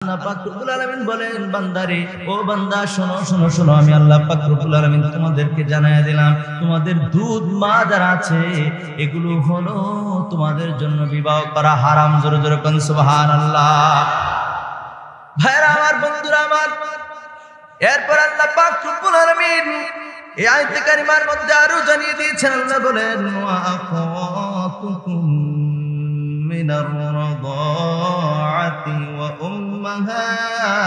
আল্লাহ পাক রব্বুল আলামিন বলেন বান্দারে ও বান্দা শোনো শোনো শোনো আমি আল্লাহ পাক রব্বুল আলামিন তোমাদেরকে জানায়া দিলাম তোমাদের দুধ মা যারা আছে এগুলো হলো তোমাদের জন্য বিবাহ করা হারাম জোরে জোরে কোন সুবহানাল্লাহ ভাইরা আমার বন্ধুরা আমার এরপর আল্লাহ পাক রব্বুল আলামিন এই আয়াতে কারিমার মধ্যে আরো জানিয়ে দিয়েছেন আল্লাহ বলেন ওয়া আখাতুকুম মিনার রাদাআতি ওয়া উম্মাহাত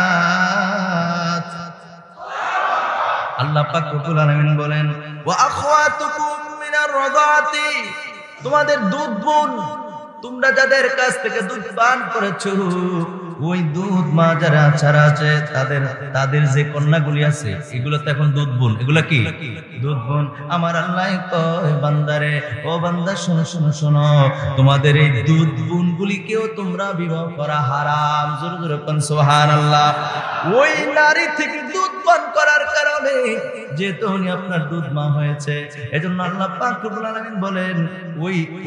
আল্লাহ পাক রব্বুল আলামিন বলেন ওয়া আখাতুকুম মিনার রাদাআতি তোমাদের দুধ বোন তোমরা যাদের কাছ থেকে দুধ পান করেছো ওই দুধ মা যারা ছাড়া আছে তাদের যে কন্যাগুলি আছে এগুলো তো এখন দুধ বোন এগুলা কি দুধ বোন আমার আল্লাহ কয় বান্দারে ও বান্দা শোনো শোনো শোনো তোমাদের এই দুধ বোনগুলিকেও তোমরা বিবাহ করা হারাম জোরে জোরে কোন সুবহানাল্লাহ ওই নারী থেকে দুধ পান করার কারণে যেহেতু উনি আপনার দুধ মা হয়েছে এজন্য আল্লাহ পাক রব্বুল আলামিন বলেন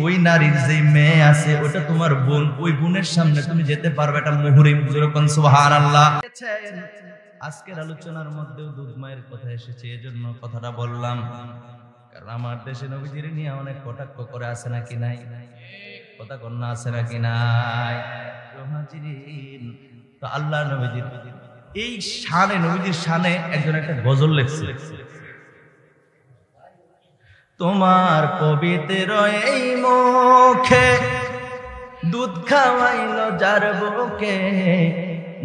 ওই নারীর যে মেয়ে আছে ওটা তোমার বোন ওই বোনের সামনে তুমি যেতে পারবে এটা মুহরিম জোরে কোন সুবহানাল্লাহ আজকের আলোচনার মধ্যেও দুধ মায়ের কথা এসেছে এজন্য কথাটা বললাম কারণ আমার দেশে নবীজির নিয়ে অনেক কটাক্ষ করে আছে নাকি নাই কথা কন্যা আছে নাকি নাই তো আল্লাহ নবীজির এই শানে নবীজির শানে একজন একটা গজল লিখছে তোমার পবিত্র এই মুখে দুধ খাওয়াইলো যার বুকে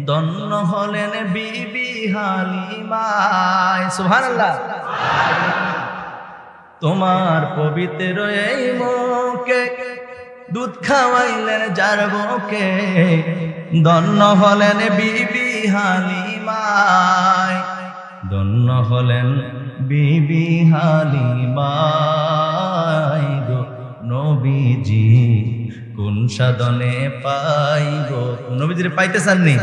ধন্য হলেন বিবি হালিমা সুবহানাল্লাহ তোমার পবিত্র এই মুখে দুধ খাওয়াইলেন যার বুকে ধন্য হলেন বিবি হালিমা ধন্য হলেন বিবি হালিমা গো নবীজি কোন সাধনে পাইব নবীজির পাইতে চাননি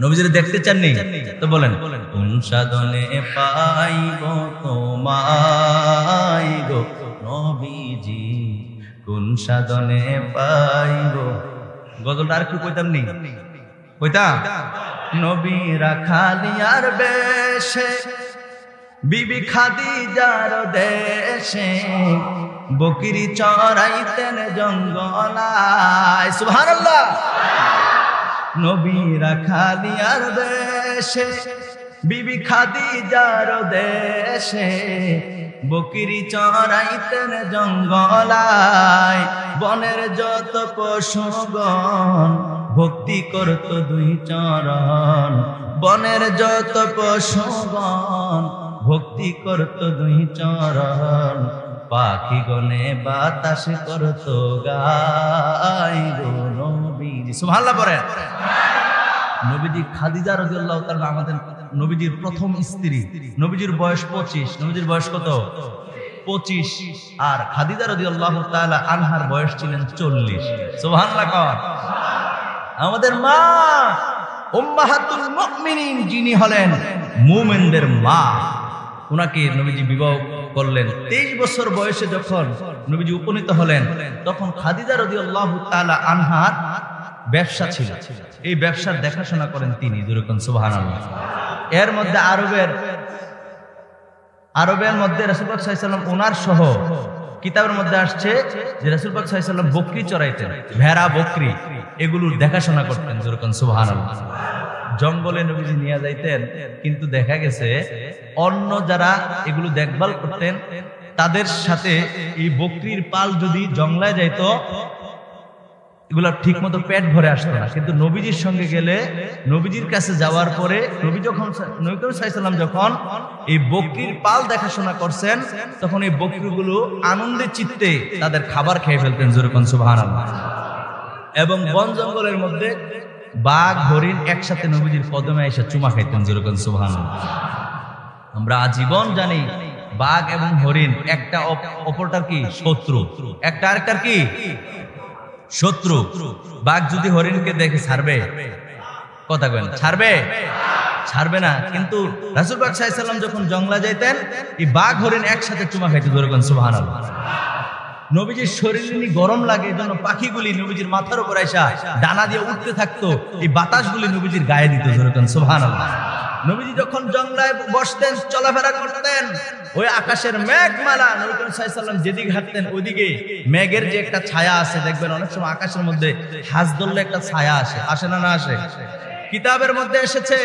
নবীজির দেখতে চাননি তো বলেন কোন সাধনে পাইব তোমায় গো নবীজি কোন সাধনে পাইব গজলটা আর কি কইতাম নি কইতাম নবী রাখালিয়ার বেশে বিবি খাদিজার দেশে বকরি চড়াইতেন জঙ্গলায় সুবহানাল্লাহ নবী রাখালিয়ার দেশে বিবি খাদিজার দেশে বকরি চড়াইতেন জঙ্গলায় বনের যত পশুগণ ভক্তি করত দুই চরণ বনের যত পশুগণ ভক্তি করত দুই চরণ পাখি গনে বাতাস করত গায় গো নবীজি সুবহানাল্লাহ পড়েন নবীজি খাদিজা রাদিয়াল্লাহু তাআলা আমাদের নবীজির প্রথম স্ত্রী নবীজির বয়স 25 নবীজির বয়স কত 25 আর খাদিজা রাদিয়াল্লাহু তাআলা আনহার বয়স ছিলেন 40 সুবহানাল্লাহ কর আমাদের মা উম্মাহাতুল মুমিনিন যিনি হলেন মুমিনদের মা উনাকে নবীজি বিবাহ করলেন 23 বছর বয়সে যখন নবীজি উপনীত হলেন তখন খাদিজা রাদিয়াল্লাহু তাআলা আনহার ব্যবসা ছিল এই ব্যবসার দেখাশোনা করেন তিনি যেরকম সুবহানাল্লাহ এর মধ্যে আরবের মধ্যে রাসূল পাক সাল্লাল্লাহু আলাইহি ওয়াসাল্লাম ওনার সহ কিতাবের মধ্যে আসছে যে রাসূল পাক সাল্লাল্লাহু আলাইহি ওয়াসাল্লাম বকরি চড়াইতেন ভেড়া বকরি এগুলোর দেখাশোনা করতেন যেরকম সুবহানাল্লাহ জঙ্গলে নবীজি নিয়ে যাইতেন কিন্তু দেখা গেছে অন্য যারা এগুলো দেখভাল করতেন তাদের সাথে এই বকরির পাল যদি জংলায় যাইতো এগুলা ঠিক মতো পেট ভরে আসতো না কিন্তু নবীজির সঙ্গে গেলে নবীজির কাছে যাওয়ার পরে নবী সাল্লাল্লাহু আলাইহি ওয়াসাল্লাম যখন এই বকরির পাল দেখাশোনা করছেন তখন এই বকরিগুলো আনন্দে চিত্তে তাদের খাবার খেয়ে ফেলতেন যেরকম সুবহানাল্লাহ এবং বন জঙ্গলের মধ্যে বাঘ হরিণ একসাথে নবীজির কদমে এসে চুমা খাইতেন যেরকম সুবহানাল্লাহ আমরা আজীবন জানি বাঘ এবং হরিণ একটা অপরটার কি শত্রু একটা আরেকটার কি শত্রু বাঘ যদি হরিণকে দেখে ছাড়বে কথা কেন ছাড়বে না কিন্তু রাসূল পাক সাল্লাল্লাহু আলাইহি ওয়াসাল্লাম যখন জঙ্গলে যাইতেন এই বাঘ হরিণ একসাথে চুমা খাইতে যেরকম সুবহানাল্লাহ নবীজির শরীরে গরম লাগে, এজন্য পাখিগুলি নবীজির মাথার উপর আইসা ডানা দিয়ে উঠতে থাকতো, এই বাতাসগুলি নবীজির গায়ে দিত। সুবহানাল্লাহ। নবীজি যখন জংলায় বসতেন, চলাফেরা করতেন, ওই আকাশের মেঘমালা নবী করিম সাল্লাল্লাহু আলাইহি ওয়াসাল্লাম যেদিকে হাঁটতেন ওইদিকে মেঘের যে একটা ছায়া আছে, দেখবেন অনেক সময় আকাশের মধ্যে হাঁস ধরলে একটা ছায়া আসে না না আসে? কিতাবের মধ্যে এসেছে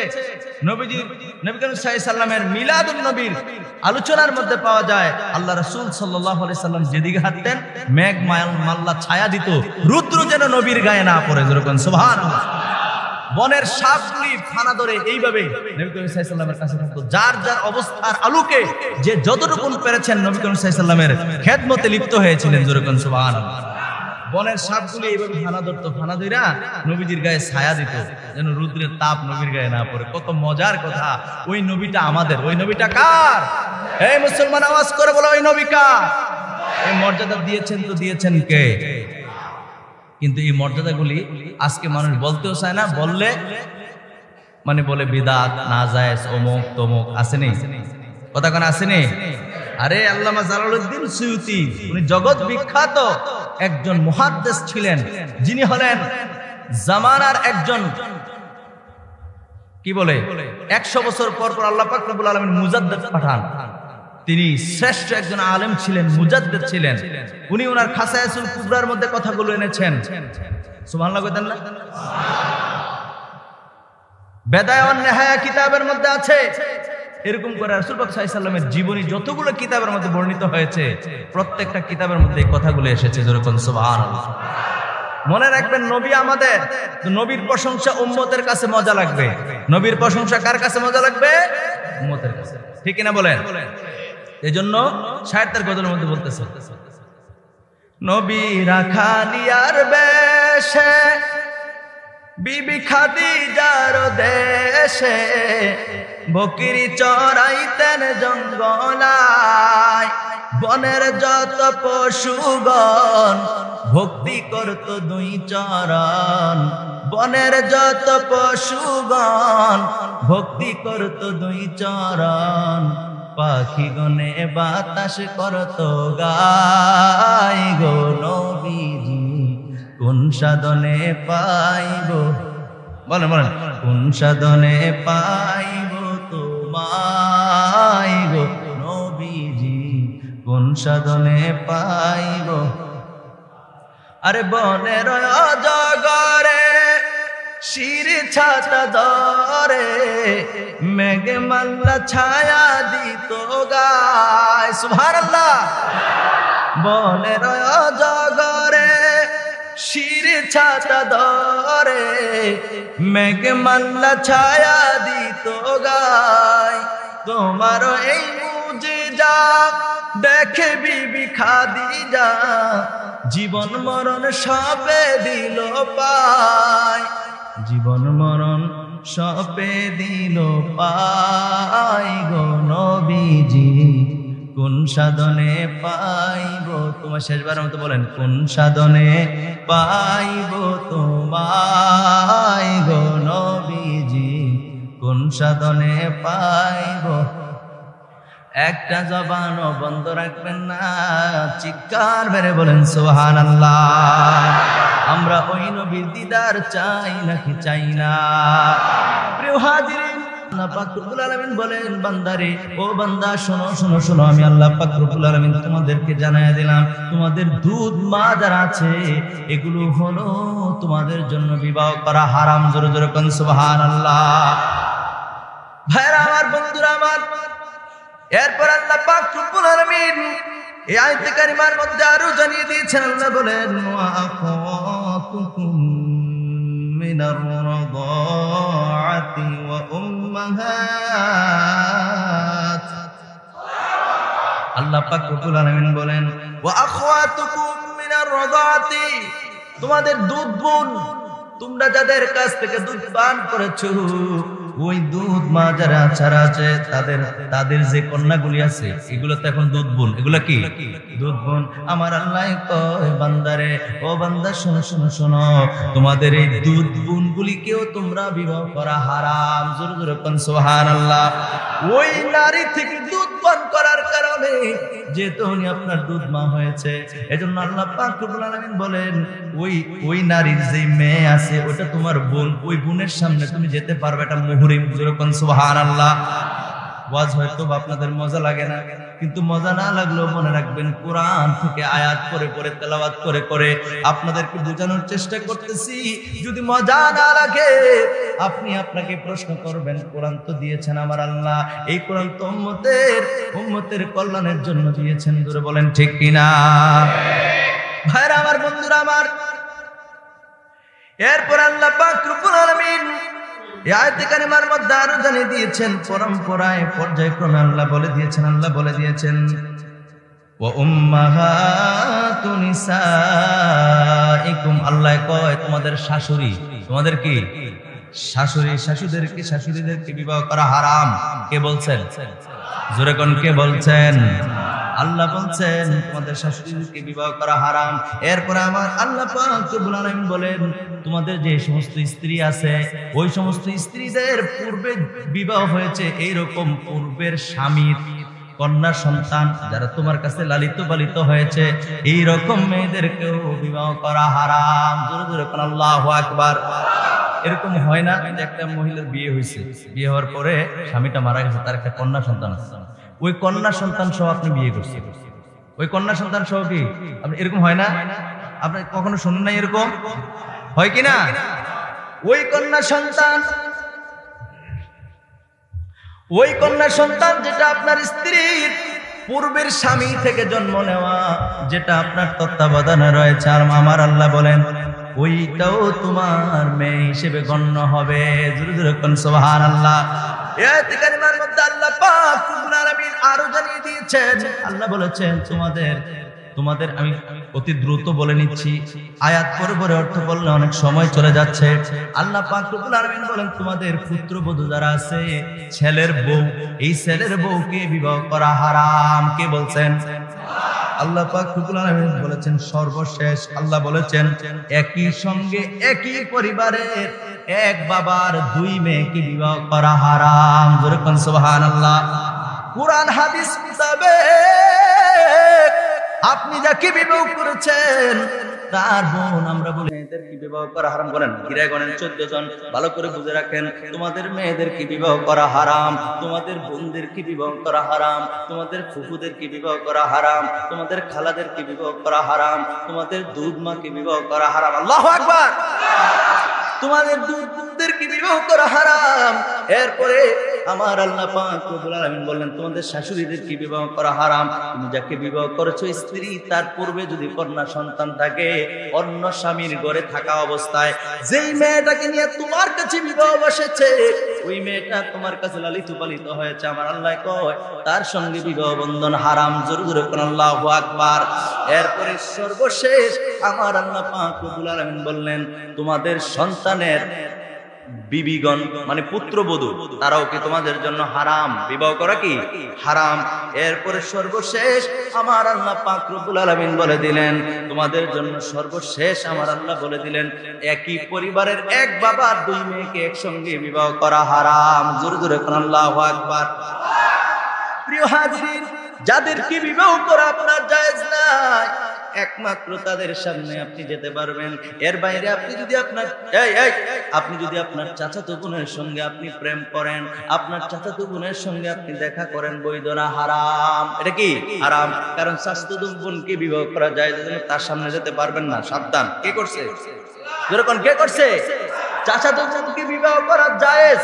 নবী করিম সাল্লাল্লাহু আলাইহি ওয়াসাল্লামের মিলাদুন নবীর আলোচনার মধ্যে পাওয়া যায় আল্লাহ রাসূল সাল্লাল্লাহু আলাইহি সাল্লাম যেদিকে হাঁটতেন মেঘ মাল্লা ছায়া দিত, রুদ্র যেন নবীর গায়ে না পড়ে। যেরকম সুবহানাল্লাহ। বনের সাপগুলি ফানা ধরে এইভাবে নবী করিম সাল্লাল্লাহু আলাইহি সাল্লামের কাছে থাকতো। যার যার অবস্থার আলোকে যে যতটুকু পেরেছেন নবী করিম সাল্লাল্লাহু আলাইহি সাল্লামের খেদমতে লিপ্ত হয়েছিলেন। যেরকম সুবহানাল্লাহ। বনের সাপগুলি এইভাবে ফানা ধরতো, ফানা ধইরা নবীজির গায়ে ছায়া দিত যেন রুদ্রের তাপ নবীর গায়ে না পড়ে। কত মজার কথা! ওই নবীটা আমাদের, ওই নবীটা কার? এই মুসলমান আওয়াজ করে বলো, ওই নবী কার? এই মর্যাদা দিয়েছেন তো দিয়েছেন কে? কিন্তু এই মর্যাদাগুলি আজকে মানুষ বলতেও চায় না, বললে মানে বলে বিদআত, নাজায়েজ, অমুক তমুক। আসেনি কথা কোন? আসেনি? আরে আল্লামা জালালউদ্দিন সুয়ুতি উনি জগৎ বিখ্যাত একজন মুহাদ্দিস ছিলেন, যিনি হলেন জামানার একজন কি বলে 100 বছর পর পর আল্লাহ পাক রব্বুল আলামিন মুজাদ্দিদ পাঠান। তিনি শ্রেষ্ঠ একজন আলেম ছিলেন, মুজাদ্দিদ ছিলেন। উনি ওনার খাসায়াসুল কুবরার মধ্যে কথাগুলো এনেছেন। সুবহানাল্লাহ কইতেন না? বেদায়া ওয়ান নিহায়া কিতাবের মধ্যে আছে। এরকম করে রাসূল পাক সাল্লাল্লাহু আলাইহি ওয়াসাল্লামের জীবনী যতগুলো কিতাবের মধ্যে বর্ণিত হয়েছে প্রত্যেকটা কিতাবের মধ্যে এই কথাগুলো এসেছে। যেরকম সুবহানাল্লাহ। মনে রাখবেন, নবী আমাদের, তো নবীর প্রশংসা উম্মতের কাছে মজা লাগবে। নবীর প্রশংসা কার কাছে মজা লাগবে? উম্মতের কাছে। ঠিক কিনা বলেন? এজন্য শায়ের গজলের মধ্যে বলতেছে, নবী রাখালিয়ার বেশে বিবি খাদিজার দেশে বকরি চড়াইতেন জঙ্গলায়, বনের যত পশুগণ ভক্তি করত দুই চরণ, বনের যত পশুগণ ভক্তি করত দুই চরণ, পাখি গনে বাতাস করত গাই গো নবীজি কোন সাধনে পাইব, বলেন বলেন, কোন সাধনে পাইব তোমায় গো নবীজি কোন সাধনে পাইব। আরে বনের অজগরে শির ছাতা ধরে মেঘ মাল্লা ছায়া দিত গায়। সুবহানাল্লাহ। বনের অজগরে শির ছাতা ধরে মেঘ মাল্লা ছায়া দিত গায়, তোমার এই মুজিজা দেখে বিবি খাদিজা জীবন মরণ সবে দিল পায়, জীবন মরণ সবে দিল পাই গো নবীজি কোন সাধনে পাইব তোমার। শেষবার মতো বলেন, কোন সাধনে পাইব তোমায় গো নবীজি কোন সাধনে পাইব। একটা জবানও বন্ধ রাখবেন না, চিৎকার মেরে বলেন সুবহানাল্লাহ। আমরা ওই নবীর দিদার চাই নাকি চাই না? প্রিয় হাজিরিন, আল্লাহ পাক রব্বুল আলামিন বলেন, বান্দারে, ও বান্দা শোনো শোনো শোনো, আমি আল্লাহ পাক রব্বুল আলামিন তোমাদেরকে জানাইয়া দিলাম, তোমাদের দুধ মা যারা আছে এগুলো হলো তোমাদের জন্য বিবাহ করা হারাম। জোরে জোরে কোন সুবহানাল্লাহ। ভাইরা আমার, বন্ধুরা আমার, এরপর আল্লাহ পাক রব্বুল আলামিন এই আয়াতে কারিমার মধ্যে আরো জানিয়ে দিয়েছেন। আল্লাহ বলেন, ওয়া আখাতুকুম মিনার রাদাআতি ওয়া উম্মাহাত। আল্লাহ পাক রব্বুল আলামিন বলেন, ওয়া আখাতুকুম মিনার রাদাআতি, তোমাদের দুধ বোন, তোমরা যাদের কাছ থেকে দুধ পান করেছো ওই দুধ মা যারা ছাড়া আছে তাদের যে কন্যাগুলি আছে এগুলো তো এখন দুধ বোন। এগুলা কি দুধ বোন। আমার আল্লাহ কয় বান্দারে, ও বান্দা শোনো শোনো শোনো, তোমাদের এই দুধ বোন গুলিকেও তোমরা বিবাহ করা হারাম। জোরে জোরে কোন সুবহানাল্লাহ। ওই নারী থেকে দুধ পান করার কারণে যেহেতু উনি আপনার দুধ মা হয়েছে, এজন্য আল্লাহ পাক রব্বুল আলামিন বলেন ওই নারীর যে মেয়ে আছে ওটা তোমার বোন, ওই বোনের সামনে তুমি যেতে পারবে, এটা মুহরিম। জোরে কোন সুবহানাল্লাহ। ওয়াজ হয়তো আপনাদের মজা লাগে না, কিন্তু মজা না লাগলেও মনে রাখবেন কোরআন থেকে আয়াত পড়ে পড়ে তেলাওয়াত করে করে আপনাদেরকে বোঝানোর চেষ্টা করতেছি। যদি মজা না লাগে আপনি আপনাকে প্রশ্ন করবেন, কোরআন তো দিয়েছেন আমার আল্লাহ, এই কোরআন তো উম্মতের কল্যাণের জন্য দিয়েছেন। জোরে বলেন ঠিক কিনা? ভাইরা আমার, বন্ধুরা আমার, এরপর আল্লাহ পাক রব্বুল আলামিন এই আয়াতে কারিমার মধ্যে আরো জানিয়ে দিয়েছেন, পরম্পরায় পর্যায়ক্রমে আল্লাহ বলে দিয়েছেন ওয়া উম্মাহাতু নিসাইকুম। আল্লাহ কয় তোমাদের শাশুড়ি, তোমাদের কি শাশুড়িদেরকে বিবাহ করা হারাম। কে বলছেন? জোরে কোন কে বলছেন? আল্লাহ বলছেন তোমাদের শাশুড়িকে বিবাহ করা হারাম। এরপর আমার আল্লাহ পাক রব্বুল আলামিন বলেন তোমাদের যে সমস্ত স্ত্রী আছে ওই সমস্ত স্ত্রীদের পূর্বে বিবাহ হয়েছে এইরকম পূর্বের স্বামীর কন্যা সন্তান যারা তোমার কাছে লালিত পালিত হয়েছে, এই রকম মেয়েদেরকেও বিবাহ করা হারাম। জোরে জোরে কোন আল্লাহু আকবার। এরকম হয় না যে একটা মহিলার বিয়ে হয়েছে, বিয়ে হওয়ার পরে স্বামীটা মারা গেছে, তার একটা কন্যা সন্তান আছে, ওই কন্যা সন্তান সহ আপনি বিয়ে করছেন, ওই কন্যা সন্তান সহ কি আপনি, এরকম হয় না? আপনি কখনো শুনেন নাই এরকম হয় কিনা? ওই কন্যা সন্তান যেটা আপনার স্ত্রীর পূর্বের স্বামী থেকে জন্ম নেওয়া, যেটা আপনার তত্ত্বাবধানে রয়েছে, আর আমার আল্লাহ বলেন ওইটাও তোমার মেয়ে হিসেবে গণ্য হবে। জোরে জোরে কোন সুবহানাল্লাহ। এই আয়াতে কারিমার মধ্যে আল্লাহ পাক রব্বুল আলামিন আরো জানিয়ে দিয়েছেন, আল্লাহ বলেছেন তোমাদের আমি অতি দ্রুত বলে নিচ্ছি, আয়াত পরে পরে অর্থ বললে অনেক সময় চলে যাচ্ছে। আল্লাহ পাক রব্বুল আলামিন বলেন তোমাদের পুত্রবধূ যারা আছে, ছেলের বউ, এই ছেলের বউকে বিবাহ করা হারাম। কে বলছেন? আল্লাহ পাক রব্বুল আলামিন বলেছেন সর্বশেষ আল্লাহ বলেছেন একই সঙ্গে একই পরিবারের এক বাবার দুই মেয়েকে বিবাহ করা হারাম। জোরে কোন সুবহানাল্লাহ। কুরআন হাদিস মোতাবেক আপনি যাকে বিবাহ করেছেন তার বোন আমরা বলি মেয়েদেরকে বিবাহ করা হারাম। করেন গিরায় গণেন 14 জন, ভালো করে বুঝে রাখেন। তোমাদের মেয়েদেরকে বিবাহ করা হারাম, তোমাদের বোনদেরকে বিবাহ করা হারাম, তোমাদের ফুফুদেরকে বিবাহ করা হারাম, তোমাদের খালাদেরকে বিবাহ করা হারাম, তোমাদের দুধ মাকে বিবাহ করা হারাম। আল্লাহু আকবার। তোমাদের দুধ বোনদেরকে বিবাহ করা হারাম। এরপরে আমার আল্লাহ পাক রব্বুল আলামিন বললেন তোমাদের শাশুড়িদেরকে বিবাহ করা হারাম। তুমি যাকে বিবাহ করেছো স্ত্রী, তার পূর্বে যদি কন্যা সন্তান থাকে, অন্য স্বামীর ঘরে থাকা অবস্থায় যেই মেয়েটাকে নিয়ে তোমার কাছে বিবাহ বসেছে, ওই মেয়েটা তোমার কাছে লালিত পালিত হয়েছে, আমার আল্লাহ কয় তার সঙ্গে বিবাহ বন্ধন হারাম। জোরে জোরে কোন আল্লাহু আকবার। এরপরে সর্বশেষ আমার আল্লাহ পাক রব্বুল আলামিন বললেন তোমাদের সন্তানের বিবিগণ মানে পুত্রবধূ তারাও কি তোমাদের জন্য হারাম, বিবাহ করা কি হারাম। এরপরে সর্বশেষ আমার আল্লাহ পাক রব্বুল আলামিন বলে দিলেন তোমাদের জন্য সর্বশেষ আমার আল্লাহ বলে দিলেন একই পরিবারের এক বাবার দুই মেয়েকে একসঙ্গে বিবাহ করা হারাম। জোরে জোরে কোন আল্লাহু আকবার। প্রিয় হাজিরিন, যাদেরকে বিবাহ করা আপনার জায়েজ নাই একমাত্র তাদের সামনে আপনি যেতে পারবেন। এর বাইরে আপনি যদি আপনার চাচাতো বোনের সঙ্গে আপনি প্রেম করেন, আপনার চাচাতো বোনের সঙ্গে আপনি দেখা করেন, বৈধ না, হারাম। এটা কি হারাম। কারণ চাচাতো বোনকে বিবাহ করা যায়, তার সামনে যেতে পারবেন না, সাবধান। কে করছে? যেরকম কে করছে? চাচাতো বোনকে বিবাহ করা জায়েজ,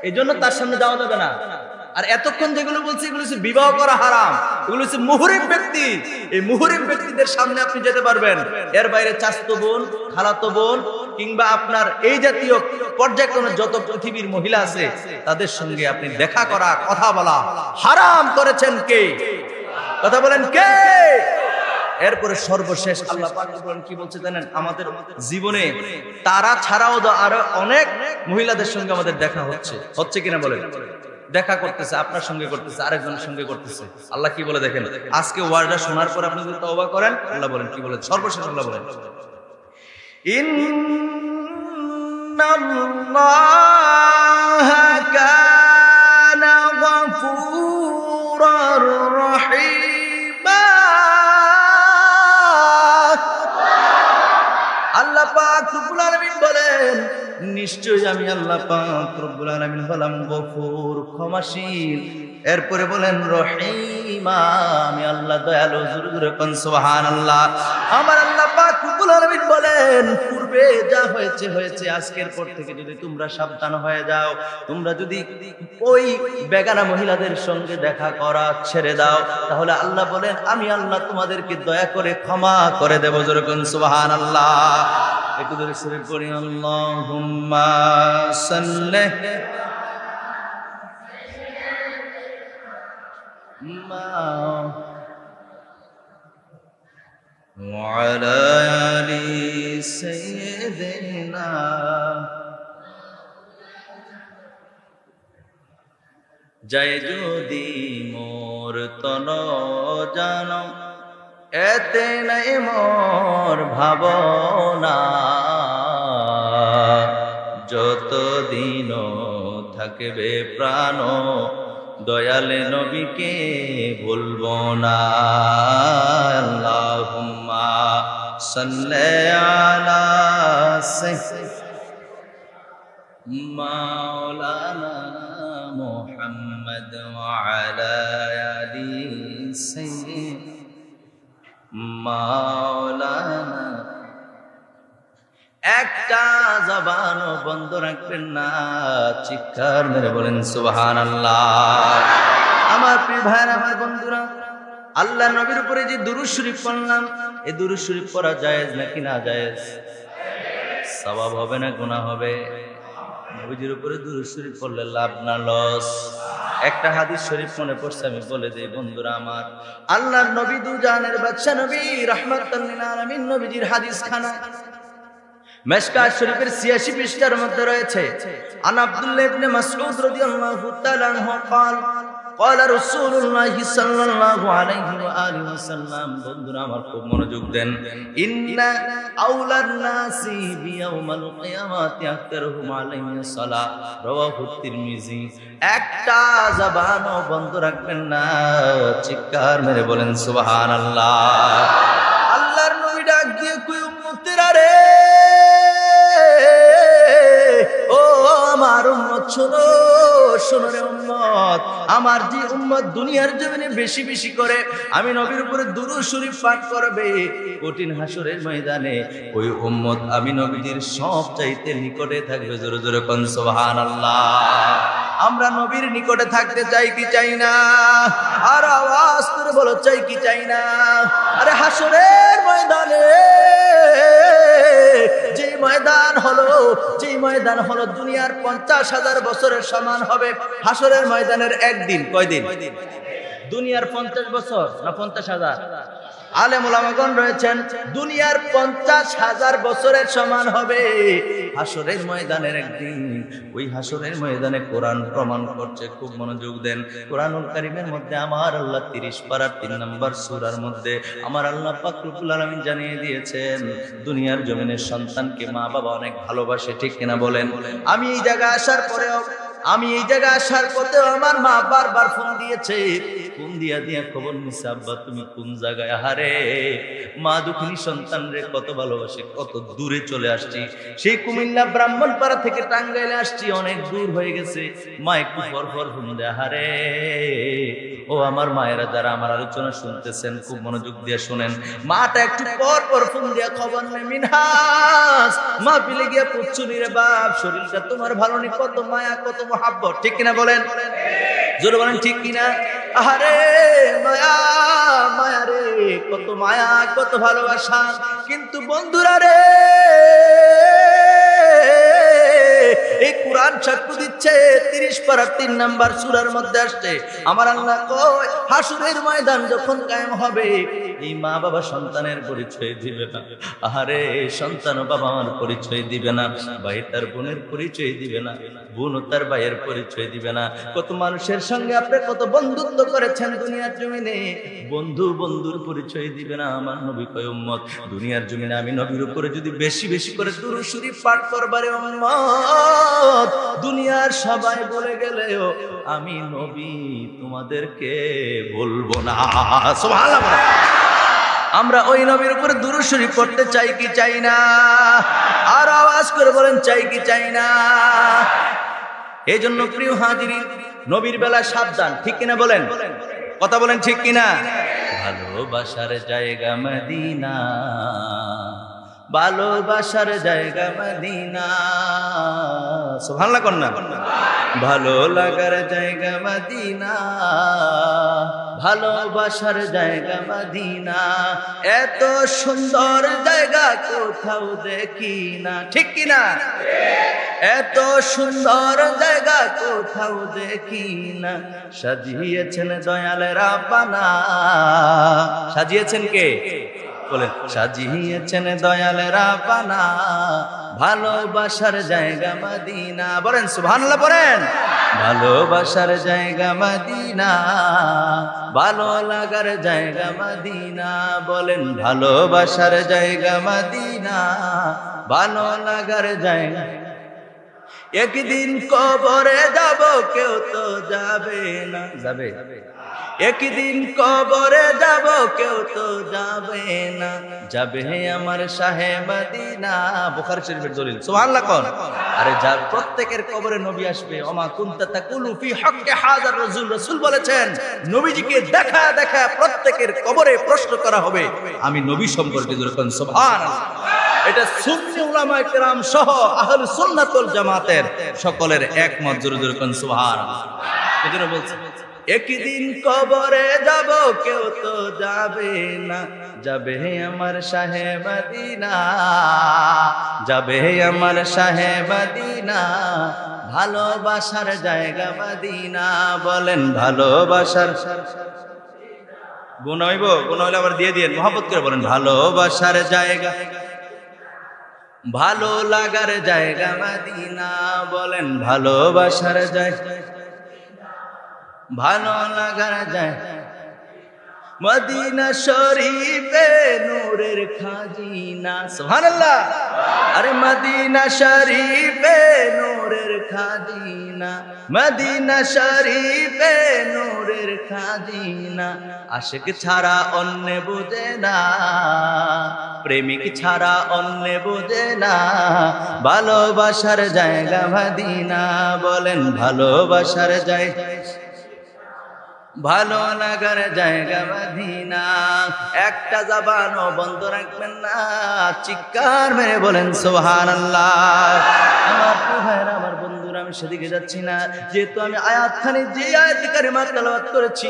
এই জন্য তার সামনে যাওয়া যাবে না। আর এতক্ষণ যেগুলো বলছি এগুলো হচ্ছে বিবাহ করা হারাম, এগুলো হচ্ছে মুহরিম ব্যক্তি। এই মুহরিম ব্যক্তিদের সামনে আপনি যেতে পারবেন। এর বাইরে চাচাতো বোন, খালাতো বোন কিংবা আপনার এই জাতীয় পর্যায়ক্রমে যত পৃথিবীর মহিলা আছে তাদের সঙ্গে আপনি দেখা করা, কথা বলা হারাম করেছেন কে? কথা বলেন কে? এরপরে সর্বশেষ আল্লাহ পাক কি বলছে জানেন? আমাদের জীবনে তারা ছাড়াও আরো অনেক মহিলাদের সঙ্গে আমাদের দেখা হচ্ছে কিনা বলেন? দেখা করতেছে, আপনার সঙ্গে করতেছে, আরেকজনের সঙ্গে করতেছে। আল্লাহ কি বলে দেখেন, আজকে ওয়ার্ডটা শোনার পর আপনি যদি তওবা করেন, আল্লাহ বলেন কি বলে? সর্বশেষ আল্লাহ বলেন ইন্নাল্লাহা কানা গফুরার রহিমা। আল্লাহ পাক রব্বুল আলামিন বলেন, নিশ্চয়ই আমি আল্লাহ পাক রব্বুল আলামিন হলাম গফুর, ক্ষমাশীল। এরপরে বলেন রহিমা, আমি আল্লাহ দয়ালু। জোরে জোরে কোন সুবহানাল্লাহ। আমার আল্লাহ পাক রব্বুল আলামিন বলেন, পূর্বে যা হয়েছে হয়েছে, আজকের পর থেকে যদি তোমরা সাবধান হয়ে যাও, তোমরা যদি ওই বেগানা মহিলাদের সঙ্গে দেখা করা ছেড়ে দাও, তাহলে আল্লাহ বলেন আমি আল্লাহ তোমাদেরকে দয়া করে ক্ষমা করে দেব। জোরে কোন সুবহানাল্লাহ। একটু ধরে সুরে পড়ি, আল্লাহুম্মা সাল্লি ওয়ালা আলি সাইয়্যিদিনা। জয় যদি মোর তন জানো, এতে নাই মোর ভাবনা, যতদিন থাকবে প্রাণ দয়ালে নবীকে ভুলবো না। আল্লাহুম্মা সাল্লি আলা মাওলানা মুহাম্মদ ওয়া আলা আলি মাওলানা। একটা জবানও বন্ধ রাখবেন না, চিৎকার মেরে বলেন সুবহানাল্লাহ। আমার প্রিয় ভাইরা, আমার বন্ধুরা, আল্লাহ নবীর উপরে যে দুরূদ শরীফ পড়লাম, এই দুরূদ শরীফ পড়া জায়েজ নাকি না জায়েজ? সওয়াব হবে না গুনাহ হবে? নবীজির উপরে দুরূদ শরীফ পড়লে লাভ না লস? একটা হাদিস শরীফ মনে পড়ছে, আমি বলে দেই বন্ধুরা আমার। আল্লাহর নবী দুজানের বাদশা নবী রাহমাতাল লিল আলামিন নবীজির হাদিস খানা মিশকাত শরীফের ৮৬ পৃষ্ঠার মধ্যে রয়েছে। আন আব্দুল্লাহ ইবনে মাসউদ রাদিয়াল্লাহু তাআলা আনহু قال قال رسول الله صلى الله عليه واله وسلم। বন্ধুরা আমার খুব মনোযোগ দেন। ইন্না আউলান নাসি বিয়াউমাল কিয়ামাতি আকতারুহুম আলাইহি সালাহ, রাওয়াহু তিরমিজি। একটা জবানও বন্ধ রাখবেন না, চিৎকার মেরে বলেন সুবহানাল্লাহ। আল্লাহর নবী ডাক দিয়ে কই উম্মতেরা রে, ও আমার উম্মত শোনো, শোনো রে উম্মত। আমার যে উম্মত দুনিয়ার জমিনে বেশি বেশি করে আমি নবীর উপরে দুরূদ শরীফ পাঠ করবে, কঠিন হাসরের ময়দানে ওই উম্মত আমি নবীর সব চাইতে নিকটে থাকবে। জোরে জোরে কোন সুবহানাল্লাহ। আমরা নবীর নিকটে থাকতে চাই কি চাই না? আর আওয়াজ করে বলো, চাই কি চাই না? আরে হাসরের ময়দানে যে ময়দান হলো দুনিয়ার ৫০,০০০ বছরের সমান হবে, হাসরের ময়দানের একদিন কয়দিন? দুনিয়ার ৫০ বছর না ৫০,০০০? আলেম ওলামাগণ রয়েছেন, দুনিয়ার ৫০,০০০ বছরের সমান হবে হাসরের ময়দানের একদিন। ওই হাসরের ময়দানে কোরআন প্রমাণ করছে, খুব মনোযোগ দেন। কোরআনুল কারীমের মধ্যে আমার আল্লাহ ৩০ পারার ৩ নম্বর সূরার মধ্যে আমার আল্লাহ পাক রব্বুল আলামিন জানিয়ে দিয়েছেন, দুনিয়ার জমিনের সন্তানকে মা বাবা অনেক ভালোবাসে, ঠিক কিনা বলেন? আমি এই জায়গায় আসার পথেও আমার মা বারবার ফোন দিয়েছে, ফোন দিয়ে খবর নিছে, আব্বা তুমি কোন জায়গায়? আহারে মা দুঃখিনী সন্তান রে কত ভালোবাসে, কত দূরে চলে আসছি, সেই কুমিল্লা ব্রাহ্মণপাড়া থেকে টাঙ্গাইলে আসছি, অনেক দূর হয়ে গেছে। মা একটু পর পর ফোন দেয়। আহারে ও আমার মায়েরা যারা আমার আলোচনা শুনতেছেন, খুব মনোযোগ দিয়ে শুনেন। মাটা একটু পর পর ফোন দিয়া খবর নেয়, মিনহাস মা পিলে গিয়া পুচ্ছুনি রে বাপ, শরীরটা তোমার ভালো নেই, কত মায়া কত মহাব্বত, ঠিক কিনা বলেন? জোরে বলেন ঠিক কিনা? আহারে মায়া মায়া রে, কত মায়া কত ভালোবাসা। কিন্তু বন্ধুরা রে, এই কোরআন সাক্ষ্য দিচ্ছে 30 পারা 3 নাম্বার সূরার মধ্যে আসছে আমার আল্লাহ কয় হাসরের ময়দান যখন কায়েম হবে এই মা বাবা সন্তানের পরিচয় দিবে না, আরে সন্তান বাবা মার পরিচয় দিবে না, ভাই তার বোনের পরিচয় দিবে না, বোন তার ভাইয়ের পরিচয় দিবে না। কত মানুষের সঙ্গে আপনি কত বন্ধুত্ব করেছেন দুনিয়ার জমিনে, বন্ধু বন্ধুর পরিচয় দিবে না। আমার নবী কয় উম্মত দুনিয়ার জমিনে আমি নবীর উপরে যদি বেশি বেশি করে দুরূদ শরীফ পাঠ করবারে উম্মত দুনিয়ার সবাই বলে গেলেও আমি নবী তোমাদেরকে বলবো না। সুবহানাল্লাহ। আমরা ওই নবীর উপরে দুরূদ শরীফ পড়তে চাই কি চাই না? আর আওয়াজ করে বলেন চাই কি চাই না? এই জন্য প্রিয় হাজিরিন নবীর বেলা সাবধান, ঠিক কিনা বলেন? কথা বলেন ঠিক কিনা? ভালোবাসার জায়গা মদিনা, ভালোবাসার জায়গা মদিনা, সুবহানাল্লাহ কন্যা। ভালো লাগার জায়গা মদিনা, ভালোবাসার জায়গা মদিনা, এত সুন্দর জায়গা কোথাও দেখি না, ঠিক কিনা? এত সুন্দর জায়গা কোথাও দেখি না, সাজিয়েছেন দয়াল রাব্বানা। সাজিয়েছেন কে? বলেন সাজিয়েছেন দয়াল রাব্বানা, ভালোবাসার জায়গা মদিনা। বলেন সুবহানাল্লাহ পড়েন। ভালোবাসার জায়গা মদিনা, ভালো লাগার জায়গা মদিনা। বলেন ভালোবাসার জায়গা মদিনা, ভালো লাগার জায়গা। একদিন কবরে যাব কেউ তো যাবে না, যাবে? একদিন কবরে যাব কেউ তো যাবে না, যাবে আমার শাহে মদিনা। বুখারী শরীফের দলিল। সুবহানাল্লাহ কোন? আরে যার প্রত্যেকের কবরে নবী আসবে। ওমা কুনতা তাকুলু ফি হক্কি হাযার রাসূল, রাসূল বলেছেন নবীজিকে দেখা দেখা প্রত্যেকের কবরে প্রশ্ন করা হবে আমি নবী সম্পর্কে। যখন সুবহানাল্লাহ, এটা সুন্নি উলামায়ে কেরাম সহ আহলে সুন্নাত ওয়াল জামাতের সকলের একমত। জোরে জোরে কোন সুবহানাল্লাহ। এজন্য বলছি একদিন কবরে যাব কেউ তো যাবে না, যাবে আমার শাহে মদিনা, যাবে আমার শাহে মদিনা, ভালোবাসার জায়গা মদিনা। বলেন ভালোবাসার গুণ হইব? গুণ হইলে আবার দিয়ে দিয়েন, মহব্বত করে বলেন ভালোবাসার জায়গা, ভালো লাগার জায়গা মদিনা। বলেন ভালোবাসার জায়গা, ভালো লাগার জায়গা মদিনা শরীফে নূরের খাজিনা। সুবহানাল্লাহ। আরে মদিনা শরীফে নূরের খাজিনা, মদিনা শরীফে নূরের খাজিনা। আশিক ছাড়া অন্য বুঝে না, প্রেমিক ছাড়া অন্য বুঝে না, ভালোবাসার জায়গা মদিনা। বলেন ভালোবাসার জায়গা, ভালো লাগার জায়গা মদিনা। একটা জবানও বন্ধ রাখবেন না, চিৎকার মেরে বলেন সুবহানাল্লাহ। আমার ভাইরা, আমার বন্ধুরা, আমি সেদিকে যাচ্ছি না, যেহেতু আমি আয়াতখানি যে আয়াতে কারিমা তেলাওয়াত করেছি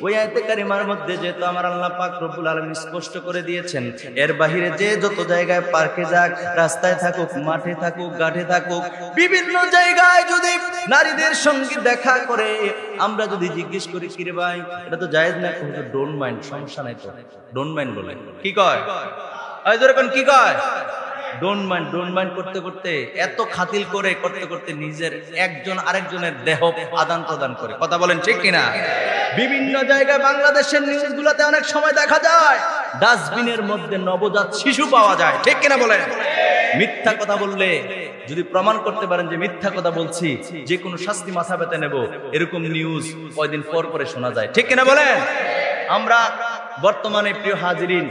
ওই আয়াতে কারিমার মধ্যে যেহেতু আমার আল্লাহ পাক রব্বুল আলামিন স্পষ্ট করে দিয়েছেন এর বাহিরে যে যত জায়গায় পার্কে যাক, রাস্তায় থাকুক, মাঠে থাকুক, ঘাটে থাকুক, বিভিন্ন জায়গায় যদি নারীদের সঙ্গে দেখা করে আমরা যদি জিজ্ঞেস করি কিরে ভাই এটা তো জায়েজ না, ডোন্ট মাইন্ড, সমস্যা নাই তো, ডোন্ট মাইন্ড বলে কি কয়? কি কয়? Don't mind. ডোন্ট মাইন্ড করতে করতে, এত খাতিল করে করতে করতে নিজের একজন আরেকজনের দেহ আদান প্রদান করে। কথা বলেন ঠিক কিনা? বিভিন্ন জায়গায় বাংলাদেশের নিউজগুলোতে অনেক সময় দেখা যায় ডাস্টবিনের মধ্যে নবজাত শিশু পাওয়া যায়, ঠিক কিনা বলেন? মিথ্যা কথা বললে যদি প্রমাণ করতে পারেন যে মিথ্যা কথা বলছি, যে কোনো শাস্তি মাথা পেতে নেব, এরকম নিউজ কয়দিন পর পরে শোনা যায়, ঠিক কিনা বলেন? আমরা বর্তমানে প্রিয় হাজিরিন,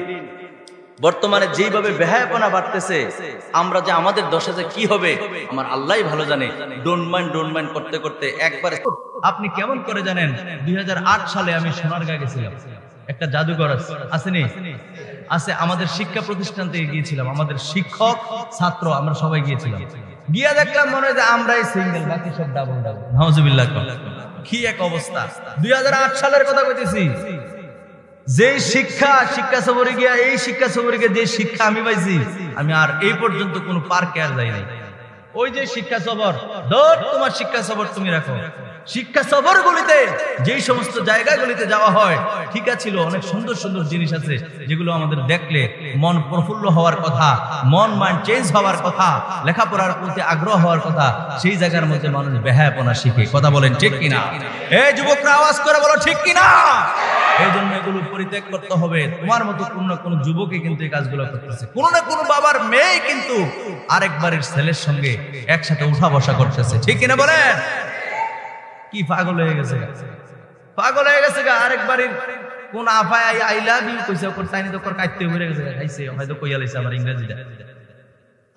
বর্তমানে যেভাবে বেহায়াপনা বাড়তেছে, আমরা যে আমাদের দশা যে কি হবে আমার আল্লাহই ভালো জানে। ডোন্ট মাইন্ড, ডোন্ট মাইন্ড করতে করতে একবারে। আপনি কেমন করে জানেন 2008 সালে আমি সোনারগাঁ গেছিলাম, একটা জাদুঘর আসেনি? আছে, আমাদের শিক্ষা প্রতিষ্ঠান থেকে গিয়েছিলাম, আমাদের শিক্ষক ছাত্র আমরা সবাই গিয়েছিলাম। গিয়া দেখলাম মনে হয় যে আমরাই সিঙ্গেল, বাকি সব ডাবল ডাবল। নাউজুবিল্লাহ। কি এক অবস্থা! 2008 সালের কথা কইতেছি। যে শিক্ষা সফরে গিয়া, এই শিক্ষা সফরে গিয়ে যে শিক্ষা আমি পাইছি, আমি আর এই পর্যন্ত কোনো পার্কে আর যাই নাই। ওই যে শিক্ষা সফর, ধর তোমার শিক্ষা সফর তুমি রাখো। শিক্ষা সফর গুলিতে যেই সমস্ত জায়গাগুলিতে যাওয়া হয়, ঠিক ছিল, অনেক সুন্দর সুন্দর জিনিস আছে যেগুলো আমাদের দেখলে মন প্রফুল্ল হওয়ার কথা, মন মাইন্ড চেঞ্জ হওয়ার কথা, লেখাপড়ার প্রতি আগ্রহ হওয়ার কথা। সেই জায়গার মধ্যে মানুষ বেহায়াপনা শিখে। কথা বলেন ঠিক কিনা? এই যুবকরা আওয়াজ করে বলো ঠিক কিনা? এই জন্য এগুলো পরিত্যাগ করতে হবে। তোমার মতো কোন যুবকই কিন্তু এই কাজগুলো করতেছে। কোন না কোন বাবার মেয়ে কিন্তু আরেক বাড়ির ছেলের সঙ্গে একসাথে উঠা বসা করতেছে। ঠিক কিনা বলেন? কি পাগল হয়ে গেছে, পাগল হয়ে গেছে গা। আরেক বাড়ির কোন আফায় আই লাভ ইউ কইছে, ওর চাইনি তো ওর কাটতে হয়ে গেছে, খাইছে হয়তো কইয়া লাইছে আমার ইংরেজিটা।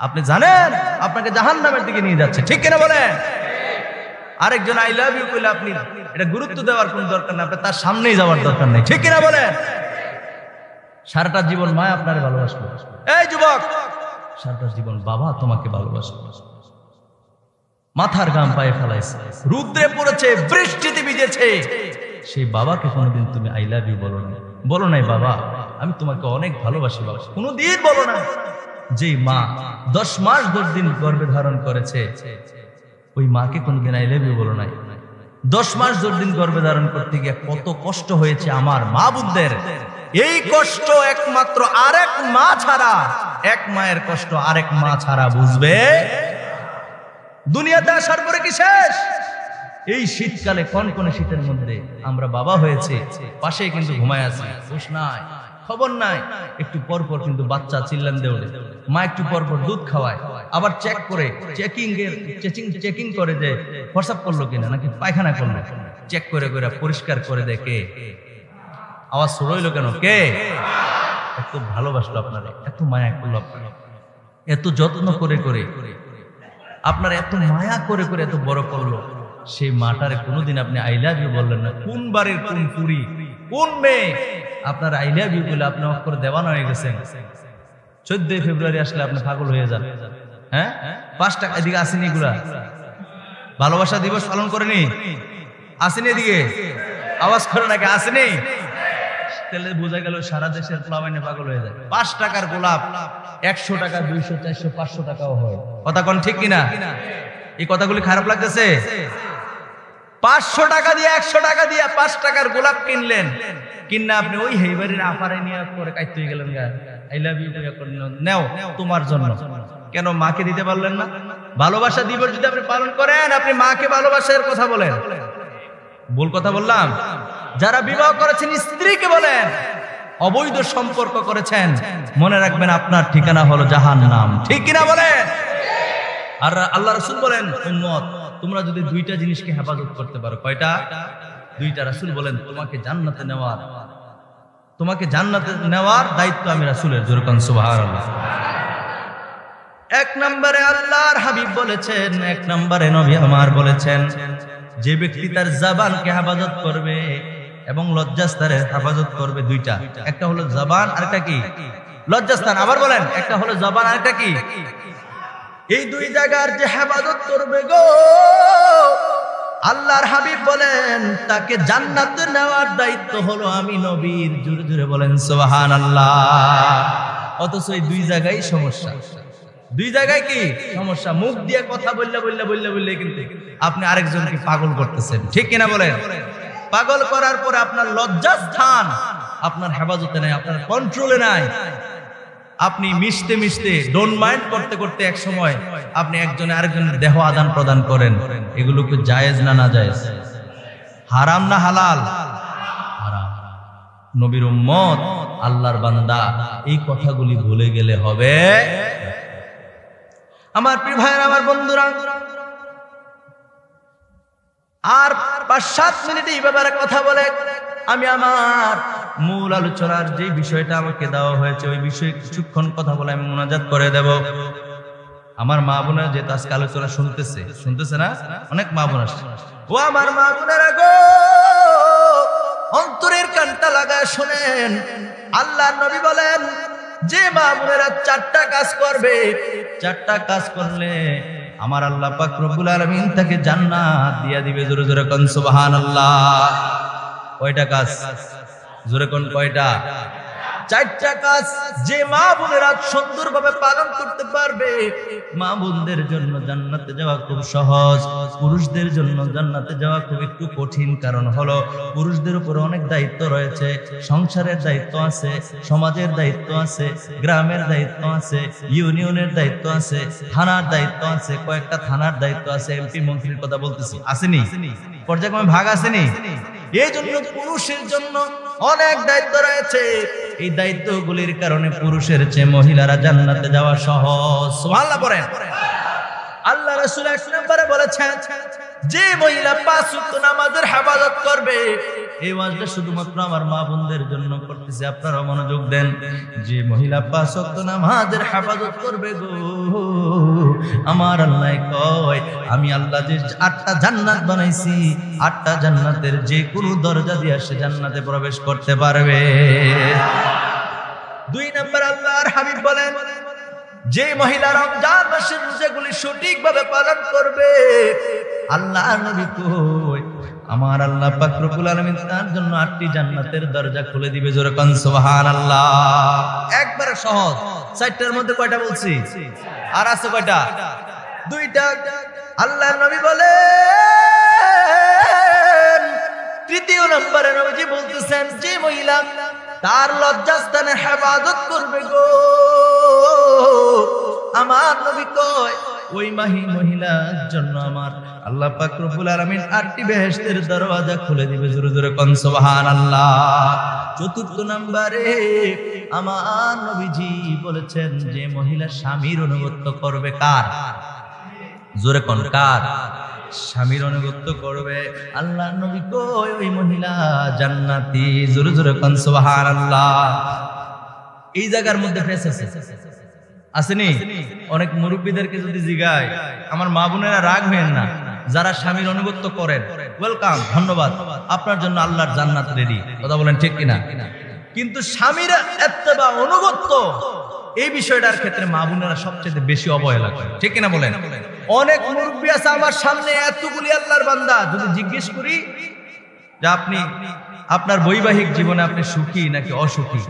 আপনি জানেন আপনাকে জাহান্নামের দিকে নিয়ে যাচ্ছে। ঠিক কিনা বলেন? আরেকজন আই লাভ ইউ কইলে আপনি এটা গুরুত্ব দেওয়ার কোন দরকার নেই, আপনার তার সামনেই যাওয়ার দরকার নেই। ঠিক কিনা বলেন? সারাটা জীবন মা আপনারে ভালোবাসবে। এই যুবক, সারাটা জীবন বাবা তোমাকে ভালোবাসবে। মাথার ঘাম পায়ে ফেলাইছে, রুদ্রে পড়েছে, বৃষ্টিতে ভিজেছে, সেই বাবাকে কোনোদিন তুমি আই লাভ ইউ বলো না? বলো নাই বাবা আমি তোমাকে অনেক ভালোবাসি বাবা? কোনোদিন বলো না। যেই মা 10 মাস 10 দিন গর্ভে ধারণ করেছে, ওই মাকে কোনদিন আই লাভ ইউ বলো নাই? 10 মাস 10 দিন গর্ভে ধারণ করতে গিয়ে কত কষ্ট হয়েছে আমার মা বোনদের। এই কষ্ট একমাত্র আরেক মা ছাড়া, এক মায়ের কষ্ট আরেক মা ছাড়া বুঝবে। দুনিয়াতে আসার পরে কি শেষ? এই শীতকালে কনকনে শীতের মধ্যে আমরা বাবা হয়েছে, পাশে কিন্তু ঘুমায় আছি, হুঁশ নাই, খবর নাই। একটু পর পর কিন্তু বাচ্চা চিল্লান দিয়ে ওঠে, মা একটু পর পর দুধ খাওয়ায়, আবার চেক করে চেকিং করে যে প্রস্রাব করলো কিনা নাকি পায়খানা করলো, চেক করে করে পরিষ্কার করে দেখে। আওয়াজ রইল কেন? কে? এত ভালোবাসলো আপনারা, এত মায়া করলো আপনারা, এত যত্ন করে করে আপনার, এত মায়া করে করে এত বড় করলো। সেই মাটারে কোনোদিন আপনি আই লাভ ইউ বললেন না। কোন বাড়ির কোন পুরী কোন মেয়ে আপনার আই লাভ ইউ বলে আপনি অক্ষরে দেওয়ানা হয়ে গেছেন? 14 ফেব্রুয়ারি আসলে আপনি পাগল হয়ে যান। হ্যাঁ, 5 টাকা এদিকে আসেনি, এগুলা ভালোবাসা দিবস পালন করেনি? আসেনি? এদিকে আওয়াজ করে নাকি আসেনি? তাহলে বোঝা গেল সারা দেশের প্লাবাইনে পাগল হয়ে যায়। 5 টাকার গোলাপ 100 টাকা, 200, 400, 500 টাকাও হয়। কথা কোন ঠিক কিনা? এই কথাগুলি খারাপ লাগতেছে? 500 টাকা দিয়ে 100 টাকা দিয়ে 5 টাকার গোলাপ কিনলেন, কিনা আপনি ওই হেইবাড়ির আফারে নিয়ে করে কাইতে গেলেন, গা আই লাভ ইউ নেও তোমার জন্য। কেন মাকে দিতে পারলেন না? ভালোবাসা দিবস যদি আপনি পালন করেন, আপনি মাকে ভালোবাসার কথা বলেন। ভুল কথা বললাম? যারা বিবাহ করেছেন স্ত্রীকে বলেন, অবৈধ সম্পর্ক করেছেন, মনে রাখবেন আপনার ঠিকানা হলো জাহান্নাম। ঠিক কিনা বলেন? আর আল্লাহ রাসূল বলেন, উম্মত তোমরা যদি 2টা জিনিসকে হেফাজত করতে পারো। কয়টা? 2টা। রাসূল বলেন তোমাকে জান্নাতে নেওয়ার দায়িত্ব আমি রাসূলের। জোরে কোন সুবহানাল্লাহ। 1 নম্বরে আল্লাহর হাবিব বলেছেন, 1 নম্বরে নবী আমার বলেছেন, যে ব্যক্তি তার জবানকে হেফাজত করবে এবং লজ্জাস্থানের হেফাজত করবে। 2টা, একটা হলো জবান, আরেকটা কি? লজ্জাস্থান। আবার বলেন, একটা হলো জবান, আরেকটা কি? এই 2 জায়গার যে হেফাজত করবে গো, আল্লাহর হাবিব বলেন তাকে জান্নাতে নেওয়ার দায়িত্ব হলো আমি নবীর। জোরে জোরে বলেন সুবহানাল্লাহ। অথচ এই 2 জায়গায় সমস্যা। 2 জায়গায় কি সমস্যা? মুখ দিয়ে কথা বললে কিন্তু আপনি আরেকজনকে পাগল করতেছেন। ঠিক কিনা বলেন? পাগল করার পরে আপনার লজ্জাস্থান আপনার হেফাজতে নাই, আপনার কন্ট্রোলে নাই। আপনি মিশতে মিশতে ডোন্ট মাইন্ড করতে করতে এক সময় আপনি একজনে আরেকজনের দেহ আদান প্রদান করেন। এগুলো কি জায়েজ না না জায়েজ? হারাম না হালাল? হারাম। নবীর উম্মত, আল্লাহর বান্দা, এই কথাগুলি ভুলে গেলে হবে। আমার প্রিয় ভাইয়েরা, আমার বন্ধুরা, আর 5-7 মিনিট এই ব্যাপারে কথা বলে আমি আমার মূল আলোচনার যে বিষয়টা আমাকে দেওয়া হয়েছে ওই বিষয়ে কিছুক্ষণ কথা বলে আমি মুনাজাত করে দেব। আমার মা বোনেরা যে আজকে আলোচনা শুনতেছে না? অনেক মা বোন আসছে। ও আমার মা বোনেরা গো, অন্তরের কানটা লাগায় শোনেন। আল্লাহর নবী বলেন, যে মা বোনেরা 4টা কাজ করবে, 4টা কাজ করলে আমার আল্লাহ পাক রব্বুল আলামিন তাকে জান্নাত দিয়া দিবে। জোরে জোরে কোন সুবহানাল্লাহ। কয়টা কাজ? জোরে কোন কয়টা? চারটা কাজ যে মা বোনেরা সুন্দরভাবে পালন করতে পারবে, মা বোনদের জন্য জান্নাতে যাওয়া খুব সহজ। পুরুষদের জন্য জান্নাতে যাওয়া খুব একটু কঠিন, কারণ হলো পুরুষদের উপর অনেক দায়িত্ব রয়েছে। সংসারের দায়িত্ব আছে, সমাজের দায়িত্ব আছে, গ্রামের দায়িত্ব আছে, ইউনিয়নের দায়িত্ব আছে, থানার দায়িত্ব আছে, কয়েকটা থানার দায়িত্ব আছে, এমপি মন্ত্রীর কথা বলতেছি, আসেনি? পর্যায়ক্রমে ভাগ আসেনি? এই জন্য পুরুষের জন্য অনেক দায়িত্ব রয়েছে। এই দায়িত্বগুলির কারণে পুরুষের চেয়ে মহিলারা জান্নাতে যাওয়া সহজ। সুবহানাল্লাহ পড়েন। আল্লাহ রাসূল এক নম্বরে বলেছেন, যে মহিলা 5 ওয়াক্ত নামাজের হেফাজত করবে। এই ওয়াজটা শুধুমাত্র আমার মা বোনদের জন্য করতেছি, আপনারা মনোযোগ দেন। যে মহিলা 5 ওয়াক্ত নামাজের হেফাজত করবে গো, আমার আল্লাহ কয় আমি আল্লাহ যে 8টা জান্নাত বানাইছি, 8টা জান্নাতের যে কোনো দরজা দিয়ে সে জান্নাতে প্রবেশ করতে পারবে। 2 নম্বর আল্লাহর হাবিব বলেন, যে মহিলা রমজান মাসের রোজাগুলি সঠিকভাবে পালন করবে, আল্লাহ নবী কই আমার আল্লাহ পাক রব্বুল আলামিন তার জন্য 8টি জান্নাতের দরজা খুলে দিবে। জোরে কোন সুবহানাল্লাহ। একবারে সহজ। 4টার মধ্যে কয়টা বলছি? আর আছে কয়টা? 2টা। আল্লাহ নবী বলেন, 3য় নম্বরে নবীজি বলতেছেন, যে মহিলা তার লজ্জাস্থানের হেফাজত করবে গো, আমার নবী কয় ওই মহিলার জন্য আমার আল্লাহ পাক রব্বুল আলামিন 8টি বেহেশতের দরওয়াজা খুলে দিবে। জোরে জোরে কোন সুবহানাল্লাহ। 4র্থ নম্বরে আমার নবীজি বলেছেন, যে মহিলা স্বামীর আনুগত্য করবে। কার? জোরে কোন কার? স্বামীর আনুগত্য করবে, আল্লাহ নবী কয় ওই মহিলা জান্নাতি। জোরে জোরে কোন সুবহানাল্লাহ। এই জায়গার মধ্যে ফেস আছে, আসেনি? অনেক মুরব্বীদেরকে যদি জিগায়, আমার মা বোনেরা রাগ হবেন না, যারা স্বামীর আনুগত্য করেন ওয়েলকাম, ধন্যবাদ, আপনার জন্য আল্লাহর জান্নাত রেডি। কথা বলেন ঠিক কিনা? কিন্তু স্বামীর ইত্তেবা অনুগত্য এই বিষয়টার ক্ষেত্রে মা বোনেরা সবচেয়ে বেশি অবহেলা করে, ঠিক কিনা বলেন? অনেক মুরব্বী আছে আমার সামনে, এতগুলি আল্লাহর বান্দা, যদি জিজ্ঞেস করি যে আপনি আপনার বৈবাহিক জীবনে আপনি সুখী নাকি অসুখী,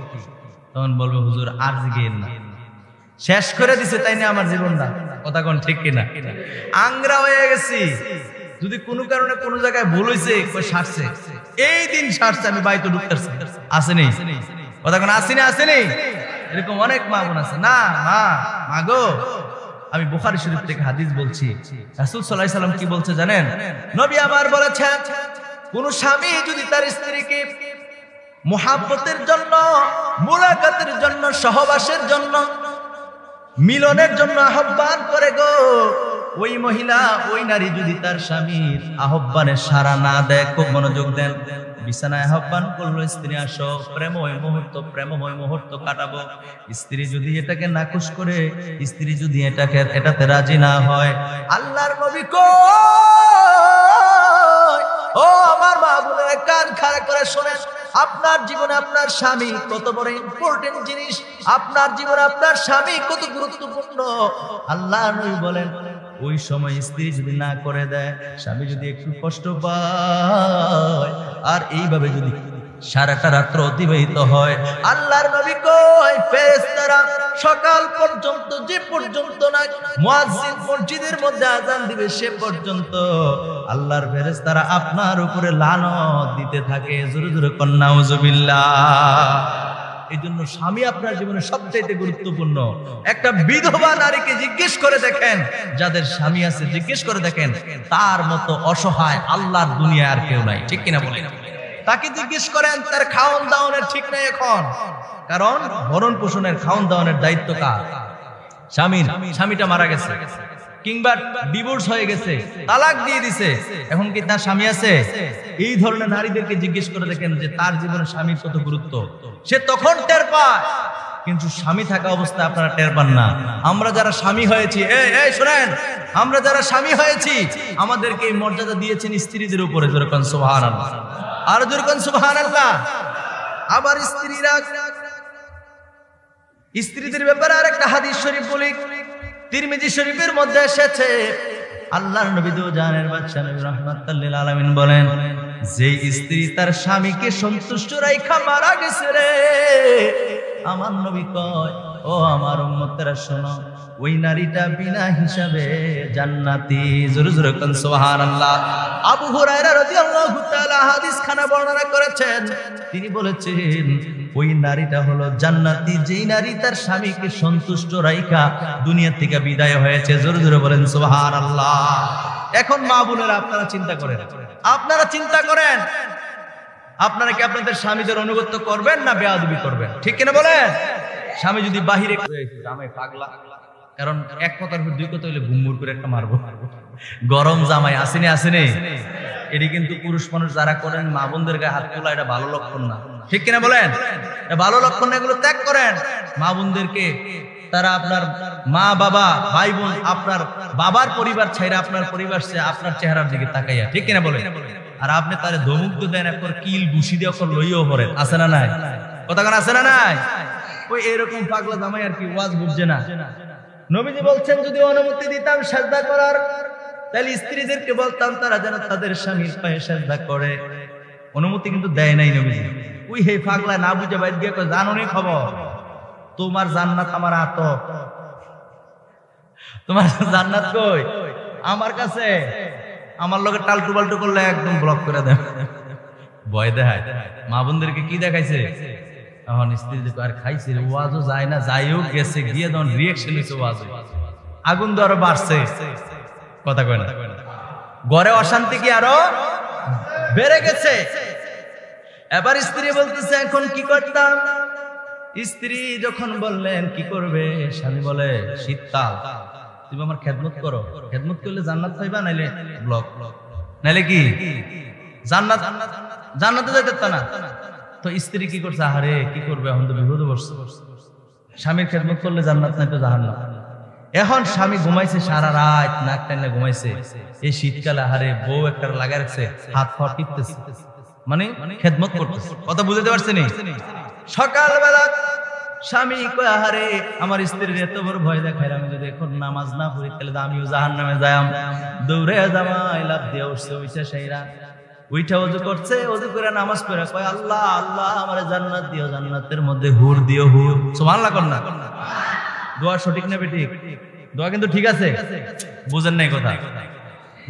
তখন বলবে হুজুর আর জিগেন না, শেষ করে দিছে তাই না আমার জীবনটা। কথা কোন ঠিক কিনা? আংরা হয়ে গেছি। যদি কোনো কারণে কোনো জায়গায় ভুল হয়েছে, সারছে, এই দিন সারছে, আমি বাইতে ঢুকতেছি, আসেনি? কথা কোন আসেনি? আসেনি? এরকম অনেক মা বোন আছে। না মা গো, আমি বুখারী শরীফ থেকে হাদিস বলছি। রাসূল সাল্লাল্লাহু আলাইহি সাল্লাম কি বলছে জানেন? নবী আমার বলেছেন, কোন স্বামী যদি তার স্ত্রীকে মুহাব্বতের জন্য, মুলাকাতের জন্য, সহবাসের জন্য, মিলনের জন্য আহ্বান করে গো, ওই মহিলা, ওই নারী যদি তার স্বামীর আহ্বানে সাড়া না দেয়, খুব মনোযোগ দেন, বিছানায় আহ্বান করলো, স্ত্রী আসো, প্রেমময় মুহূর্ত কাটাবো। স্ত্রী যদি এটাকে নাকচ করে, স্ত্রী যদি এটাতে রাজি না হয়, আল্লাহর নবী কয় ও আমার মা বোনেরা কান খাড়া করে শোনেন, আপনার জীবনে আপনার স্বামী কত বড় ইম্পর্টেন্ট জিনিস, আপনার জীবনে আপনার স্বামী কত গুরুত্বপূর্ণ। আল্লাহ নবী বলেন, ওই সময় স্ত্রী যদি না করে দেয়, স্বামী যদি একটু কষ্ট পায়, আর এইভাবে যদি সারাটা রাত্র অতিবাহিত হয়, আল্লাহর নবী কয় ফেরেশতারা সকাল পর্যন্ত, যে পর্যন্ত না মুয়াজ্জিন মসজিদের মধ্যে আযান দিবে সে পর্যন্ত আল্লাহর ফেরেশতারা আপনার উপরে লানত দিতে থাকে। জোরে জোরে কোন নাউজুবিল্লাহ। এই জন্য স্বামী আপনার জীবনে সবচাইতে গুরুত্বপূর্ণ। একটা বিধবা নারীকে জিজ্ঞেস করে দেখেন, যাদের স্বামী আছে জিজ্ঞেস করে দেখেন, তার মতো অসহায় আল্লাহর দুনিয়ায় আর কেউ নাই, ঠিক কিনা বলেন? তাকে জিজ্ঞেস করেন, তার খাওন দাওনের ঠিক নাই এখন, কারণ ভরণ পোষণের খাওন দাওনের দায়িত্ব কার? স্বামীর। স্বামীটা মারা গেছে কিংবা ডিভোর্স হয়ে গেছে, তালাক দিয়ে দিছে, এখন কি তার স্বামী আছে? এই ধরনের নারীদেরকে জিজ্ঞেস করে দেখেন যে তার জীবনে স্বামীর কত গুরুত্ব, সে তখন টের পায়, কিন্তু স্বামী থাকা অবস্থায় আপনারা টের পান না। আমরা যারা স্বামী হয়েছি, এই শুনেন, আমরা যারা স্বামী হয়েছি আমাদেরকে এই মর্যাদা দিয়েছেন স্ত্রীদের উপরে। জোরে কোন সুবহানাল্লাহ, আর জোরে কোন সুবহানাল্লাহ। আবার স্ত্রীদের ব্যাপারে আরেকটা হাদিস শরীফ বলি, তিরমিজি শরীফের মধ্যে এসেছে, আল্লাহর নবী দো জানের বাদশা নবী রাহমাতুল লিল আলামিন বলেন, যে স্ত্রী তার স্বামীকে সন্তুষ্ট রাইখা মারা গেছে রে, আমার নবী কয় ও আমার উম্মতেরা শোনো, ওই নারীটা বিনা হিসাবে জান্নাতি। জোরে জোরে কোন সুবহানাল্লাহ। আবু হুরায়রা রাদিয়াল্লাহু তাআলা হাদিস খানা বর্ণনা করেছেন, তিনি বলেছেন ওই নারীটা হলো জান্নাতি, যেই নারী তার স্বামীকে সন্তুষ্ট রাইখা দুনিয়া থেকে বিদায় হয়েছে। জোরে জোরে বলেন সুবহানাল্লাহ। এখন মা বোনেরা আপনারা চিন্তা করেন, আপনারা কি আপনাদের স্বামীদের অনুগত্য করবেন না বেয়াদবি করবেন? ঠিক কিনা বলেন? স্বামী যদি বাহিরে জামাই পাগলা, কারণ এক কথার উপর দুই কথা হইলে গুম্মুর করে একটা মারবো, গরম জামাই আসেনি, এটি কিন্তু পুরুষ মানুষ যারা করেন মা বোনদের গায়ে হাত তোলা, এটা ভালো লক্ষণ না। ঠিক কিনা বলেন? এটা ভালো লক্ষণ না, এগুলো ত্যাগ করেন। মা বোনদেরকে তারা আপনার মা বাবা ভাই বোন, আপনার বাবার পরিবার ছাইরা আপনার পরিবার আপনার চেহারার দিকে তাকাইয়া, ঠিক কিনা বলেন? আর আপনি তারে ধমক দেন, একবার কিল ঘুষি দিয়ে লইও পড়েন, আছে না নাই? কথা কোন আছে না নাই? ওই এরকম পাগলা জামাই আর কি ওয়াজ বুঝছে না। নবীজি বলছেন যদি অনুমতি দিতাম সিজদা করার, তাহলে স্ত্রীদেরকে বলতাম তারা যেন তাদের স্বামীর পায়ে সিজদা করে। অনুমতি কিন্তু দেয় নাই নবীজি। ওই হে পাগলা না বুঝে বাইরে গিয়ে কয় জানো নি খবর, তোমার জান্নাত আমার হাত, তোমার জান্নাত কই? আমার কাছে। আমার লগে টালটু বাল্টু করলে একদম ব্লক করে দেয়, ভয় দেখায়। মা বোনদেরকে কি দেখাইছে? এখন স্ত্রী দেখো আর খাইছে, ওয়াজও যায় না, যাইও গেছে, গিয়ে তখন রিয়েকশন হয়েছে, ওয়াজ আগুন তো আরো বাড়ছে। কথা কয় না? ঘরে অশান্তি কি আরো বেড়ে গেছে। এবার স্ত্রী বলতেছে এখন কি করতাম? স্ত্রী যখন বললেন কি করবে, স্বামী বলে শীতকাল তুমি আমার খেদমত করো, খেদমত করলে জান্নাত পাইবা, নাইলে ব্লক, নাইলে কি জান্নাতে যাইতে না। তো স্ত্রী কি করছে? আরে কি করবে, এখন তো বিপদে বসছে, স্বামীর খেদমত করলে জান্নাত নাই তো জাহান্নাম। এখন স্বামী ঘুমাইছে সারা রাত, নাক টাইনা ঘুমাইছে, এই শীতকালে আহারে বউ একটা লাগা রাখছে, হাত পা টিপতেছে, মানে খেদমত করতেছে। কথা বুঝতে পারছেন? সকালবেলা স্বামী কয় আহারে আমার স্ত্রীর এত বড় ভয় দেখায়, আমি যদি এখন নামাজ না পড়ি তাহলে আমিও জাহান্নামে যাইম। দৌড়ে জামাই লাফ দিয়ে উঠছে, উইঠা সেইরা উইঠা ওযু করছে, ওযু করে নামাজ পড়ে কয় আল্লাহ আল্লাহ আমারে জান্নাত দিও, জান্নাতের মধ্যে হুর দিও, হুর। সুবহানাল্লাহ কর না? দোয়া সঠিক না বেঠিক? দোয়া কিন্তু ঠিক আছে, বুঝেন নাই কথা?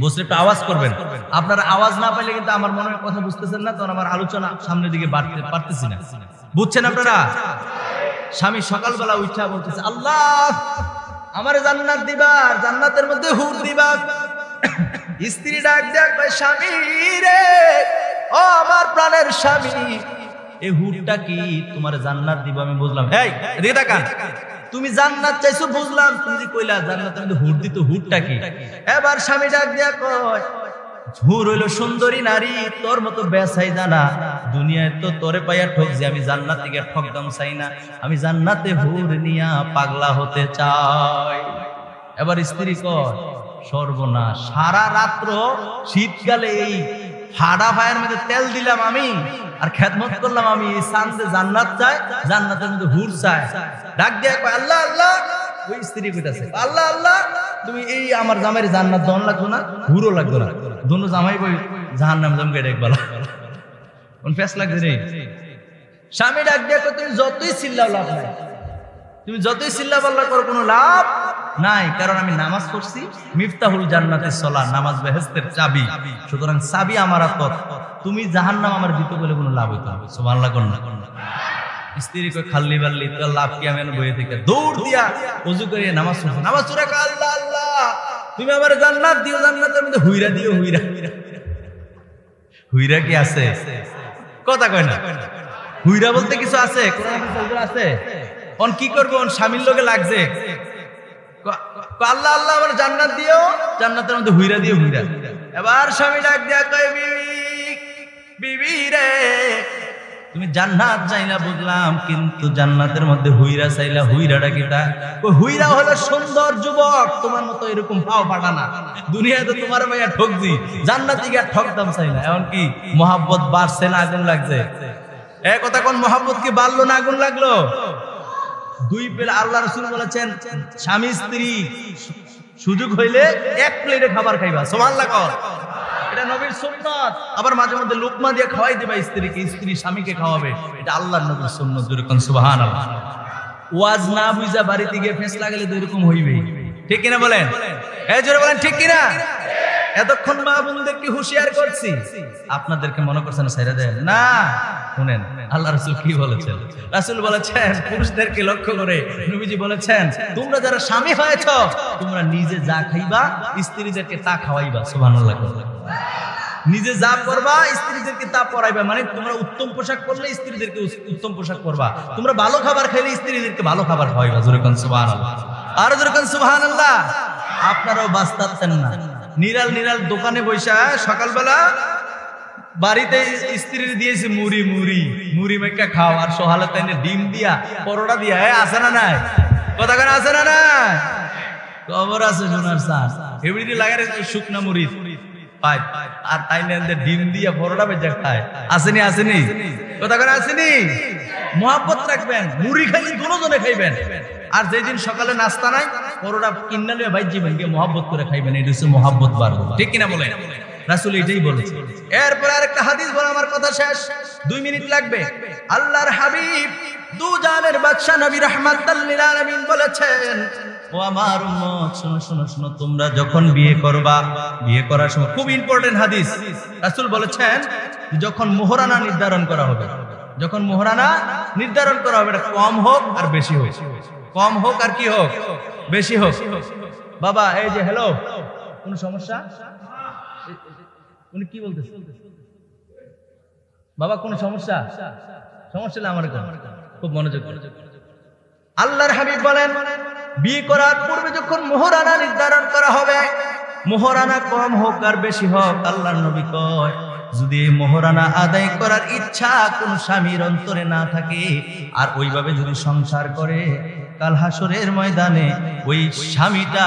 বুঝলে একটু আওয়াজ করবেন। আপনারা আওয়াজ না পাইলে কিন্তু আমার মনে হয় কথা বুঝতেছেন না, তখন আমার আলোচনা সামনের দিকে বাড়তে পারতেছি না। বুঝছেন আপনারা? স্বামী সকালবেলা উঠা বলতেছে আল্লাহ আমারে জান্নাত দিবা, জান্নাতের মধ্যে হুর দিবা। স্ত্রী ডাক দেয় কয় স্বামী রে, ও আমার প্রাণের স্বামী, এই হুরটা কি? তোমার জান্নাত দিব আমি বুঝলাম। এই এদিকে তাকান, তুমি জান্নাত চাইছো বুঝলাম, তুমি যে কইলা জান্নাতের মধ্যে হুর দিত, হুরটা কি? এবার স্বামী ডাক দিয়া কয় হুর হইলো সুন্দরী নারী, তোর মতো বেসাই জানা দুনিয়ায় তো তোরে পাইয়া ঠকছি, আমি জান্নাত থেকে ঠকদাম চাই না, আমি জান্নাতে হুর নিয়া পাগলা হতে চাই। এবার স্ত্রী কয় সর্বনাশ, সারা রাত্র শীতকালে এই ফাড়া ফায়ের মধ্যে তেল দিলাম আমি, আর খেদমত করলাম আমি, এই সান্দে জান্নাত চাই, জান্নাতের মধ্যে হুর চাই। ডাক দিয়া কয় আল্লাহ আল্লাহ। ওই স্ত্রী কইতাছে আল্লাহ আল্লাহ, তুমি এই আমার জামাইয়ের জান্নাত দন লাগতো না, হুরও লাগতো না, দুনো জামাই বই জাহান্নাম জমকে দেখবালা, কোন ফেস লাগছে রে? স্বামী ডাক দিয়া কয় তুমি যতই চিল্লাও লাভ নাই, তুমি যতই চিল্লা পাল্লা করো কোনো লাভ নাই, কারণ আমি নামাজ পড়ছি, মিফতাহুল জান্নাতের সালাত, নামাজ বেহেশতের চাবি, সুতরাং চাবি আমার হাতত, তুমি জাহান্নাম আমার দিতে বলে কোনো লাভ হইতো না। সুবহানাল্লাহ কোন না? স্ত্রী কই খাল্লি বাল্লি তো লাভ কি, আমি বইয়ে থেকে দৌড় দিয়া ওযু করে নামাজ পড়ছি, নামাজ পড়ে আল্লাহ আল্লাহ তুমি আমার জান্নাত দিও, জান্নাতের মধ্যে হুইরা দিও, হুইরা। হুইরা কি আছে? কথা কয় না? হুইরা বলতে কিছু আছে, কোরআনে আছে। কোন কি করব, কোন স্বামীর লগে লাগছে, আল্লাহ আল্লাহ আমার জান্নাত দিও, জান্নাতের মধ্যে হুইরা দিও, হুইরা। এবার স্বামী ডাক দিয়া কয় বিবি, বিবি রে তুমি জান্নাত চাইলা বুঝলাম, কিন্তু জান্নাতের মধ্যে হুইরা চাইলা, হুইরাটা কি? তা হুইরা হলো সুন্দর যুবক, তোমার মতো এরকম পাও পাঠানা, দুনিয়ায় তো তোমার ভাইয়া ঠকছি, জান্নাতে গিয়া ঠকদাম চাই না। এখন কি মহাব্বত বাড়ছে না আগুন লাগছে? এক কথা কোন, মহাব্বত কি বাড়লো না আগুন লাগলো? দুই পেলে আল্লাহ রাসূল বলেছেন স্বামী স্ত্রী সুযোগ হইলে এক প্লেটে খাবার খাইবা। সুবহানাল্লাহ কর। এটা নবীর সুন্নাত। আবার মাঝে মধ্যে লুকমা দিয়ে খাওয়াই দিবা স্ত্রীকে, স্ত্রী স্বামীকে খাওয়াবে, এটা আল্লাহর নবীর সুন্নাত। যেরকম সুবহানাল্লাহ। ওয়াজ না বুঝা বাড়িতে গিয়ে ফেস লাগালে তো এরকম হইবেই, ঠিক কিনা বলেন? এই জোরে বলেন ঠিক কিনা? এতক্ষণ মা বোনদেরকে হুঁশিয়ার করছি, আপনাদেরকে মনে করছেন ছেড়ে দেন না। শুনেন আল্লাহ রাসূল কি বলেছেন। রাসূল বলেছেন পুরুষদেরকে লক্ষ্য করে, নবীজি বলেছেন তোমরা যারা স্বামী হয়েছ তোমরা নিজে যা খাইবা স্ত্রীদেরকে তা খাওয়াইবা। সুবহানাল্লাহ। নিজে যা করবা স্ত্রীদেরকে তা পরাইবা, মানে তোমরা উত্তম পোশাক পরলে স্ত্রীদেরকে উত্তম পোশাক পরবা, তোমরা ভালো খাবার খাইলে স্ত্রীদেরকে ভালো খাবার খাওয়াইবা। জোরে কোন সুবহানাল্লাহ, আর জোরে কোন সুবহানাল্লাহ। আপনারাও বাঁচতেন না, নিরাল নিরাল দোকানে বৈশা সকালবেলা বাড়িতে স্ত্রীর দিয়েছে মুড়ি মুড়ি মুড়ি মেকা খাও, আর সহালে তাই ডিম দিয়া পরোটা দিয়া আছে না নাই? কথা কেন আছে না নাই? খবর আছে সোনার সাথ এমনি লাগারে শুকনা মুড়ি পাই, আর তাই ডিম দিয়া পরোটা বেজা খায়। আসেনি আসেনি? কথা কেন আসেনি? মহাব্বত রাখবেন, মুড়ি খাইলে দুজনে খাইবেন। আর যেদিন সকালে নাস্তা নাই পরোটা কিনা লিয়ে ভাই জীবন গিয়ে মহাব্বত করে খাইবেন, এটা হচ্ছে মহাব্বত বাড়বে, ঠিক কিনা বলেন? রাসূল এটাই বলেছে। এরপর আরেকটা হাদিস বলে আমার কথা শেষ, 2 মিনিট লাগবে। আল্লাহর হাবিব দু জাহানের বাদশা নবী রাহমাতাল লিল আলামিন বলেছেন, ও আমার উম্মত শোনো শোনো শোনো, তোমরা যখন বিয়ে করবা, বিয়ে করার সময় খুব ইম্পর্টেন্ট হাদিস, রাসূল বলেছেন যখন মোহরানা নির্ধারণ করা হবে, যখন মোহরানা নির্ধারণ করা হবে, এটা কম হোক আর বেশি হোক, কম হোক আর কি হোক, বেশি হোক। বাবা এই যে হ্যালো, কোন সমস্যা? উনি কি বলতেছে? বাবা কোন সমস্যা? সমস্যা হলে আমার খুব মনোযোগ। আল্লাহর হাবিব বলেন বিয়ে করার পূর্বে যখন মোহরানা নির্ধারণ করা হবে, মোহরানা কম হোক আর বেশি হোক, আল্লাহর নবী কয় যদি মোহরানা আদায় করার ইচ্ছা কোন স্বামীর অন্তরে না থাকে আর ওইভাবে যদি সংসার করে, কাল হাসরের ময়দানে ওই স্বামীটা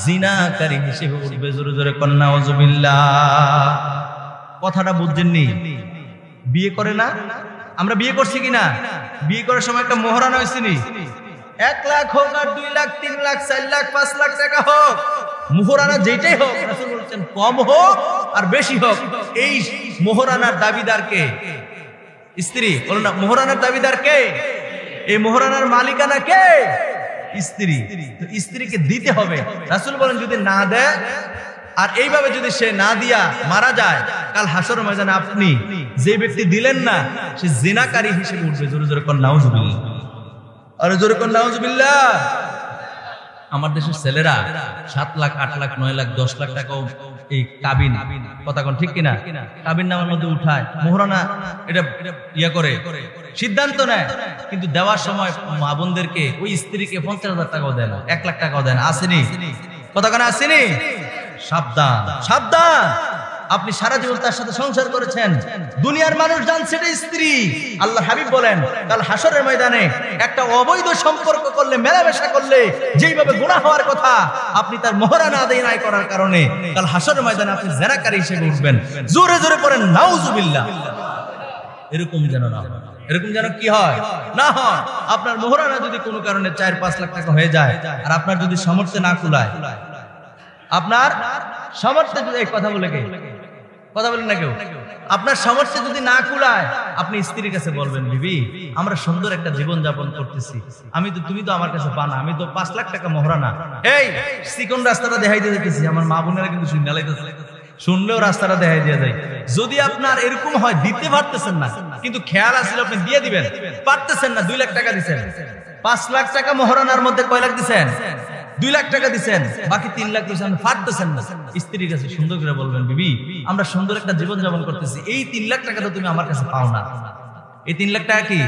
জিনাকারী হিসেবে উঠবে। জোরে জোরে কন্যা নাউজুবিল্লাহ। কথাটা বুঝছেননি? বিয়ে করে না, আমরা বিয়ে করছি কিনা? বিয়ে করার সময় একটা মোহরানা হয়েছে নি, 1 লাখ হোক আর 2 লাখ 3 লাখ 4 লাখ 5 লাখ টাকা হোক, মোহরানা যেটাই হোক, রাসূল বলেছেন কম হোক আর বেশি হোক, এই মোহরানার দাবিদার কে? স্ত্রী। বলুন না, মোহরানার দাবিদার কে? এই মোহরানার মালিকানা কে? স্ত্রী। তো স্ত্রীকে দিতে হবে। রাসূল বলেন যদি না দেয় আর এইভাবে যদি সে না দিয়া মারা যায়, কাল হাসরের ময়দানে আপনি যে ব্যক্তি দিলেন না সে জিনাকারী হিসেবে উঠবে। জোরে জোরে কোন নাউজুবিল্লাহ, আর জোরে কোন নাউজুবিল্লাহ। আমার দেশের ছেলেরা 7 লাখ 8 লাখ 9 লাখ 10 লাখ টাকাও এই কাবিন, কথা কোন ঠিক কিনা, কাবিন নামের মধ্যে উঠায়, মোহরানা এটা ইয়া করে সিদ্ধান্ত নেয়, কিন্তু দেওয়ার সময় মা বোনদেরকে ওই স্ত্রীকে 50,000 টাকাও দেয় না, 1 লাখ টাকাও দেয় না। আসেনি? কথা কেন আসেনি? সাবধান সাবধান। আপনি সারা জীবন তার সাথে সংসার করেছেন, দুনিয়ার মানুষ জানছে এটা স্ত্রী। আল্লাহ হাবিব বলেন কাল হাসরের ময়দানে একটা অবৈধ সম্পর্ক করলে, মেলামেশা করলে যেইভাবে গুনাহ হওয়ার কথা, আপনি তার মোহরানা আদায় না করার কারণে কাল হাসরের ময়দানে আপনি জিনাকারী হিসেবে উঠবেন। জোরে জোরে পড়েন নাউজুবিল্লাহ। এরকম যেন না, এরকম যেন কি হয় না হয়। আপনার মোহরানা যদি কোনো কারণে 4-5 লাখ টাকা হয়ে যায় আর আপনার যদি সামর্থ্য না কুলায়, আপনার সামর্থ্য যদি, কথা বলে কে? কথা বলেন না কেউ? আপনার সামর্থ্য যদি না কুলায়, আপনি স্ত্রীর কাছে বলবেন বিবি আমরা সুন্দর একটা জীবন যাপন করতেছি, তুমি তো আমার কাছে পানা, আমি তো 5 লাখ টাকা মোহরানা, এই চিকন রাস্তাটা দেখাই দিয়ে যেতেছি, আমার মা বোনেরা কিন্তু শুনলেও রাস্তাটা দেখাই দিয়ে যায়। যদি আপনার এরকম হয় দিতে পারতেছেন না, কিন্তু খেয়াল আসলে আপনি দিয়ে দিবেন, পারতেছেন না, 2 লাখ টাকা দিচ্ছেন, 5 লাখ টাকা মোহরানার মধ্যে কয় লাখ দিচ্ছেন? 2 লাখ টাকা দিচ্ছেন, বাকি 3 লাখ দিচ্ছেন, পারতেছেন না, স্ত্রীর কাছে সুন্দর করে বলবেন বিবি আমরা সুন্দর একটা জীবন যাপন করতেছি, এই 3 লাখ টাকা তো তুমি আমার কাছে পাও না, এই 3 লাখ টাকা কি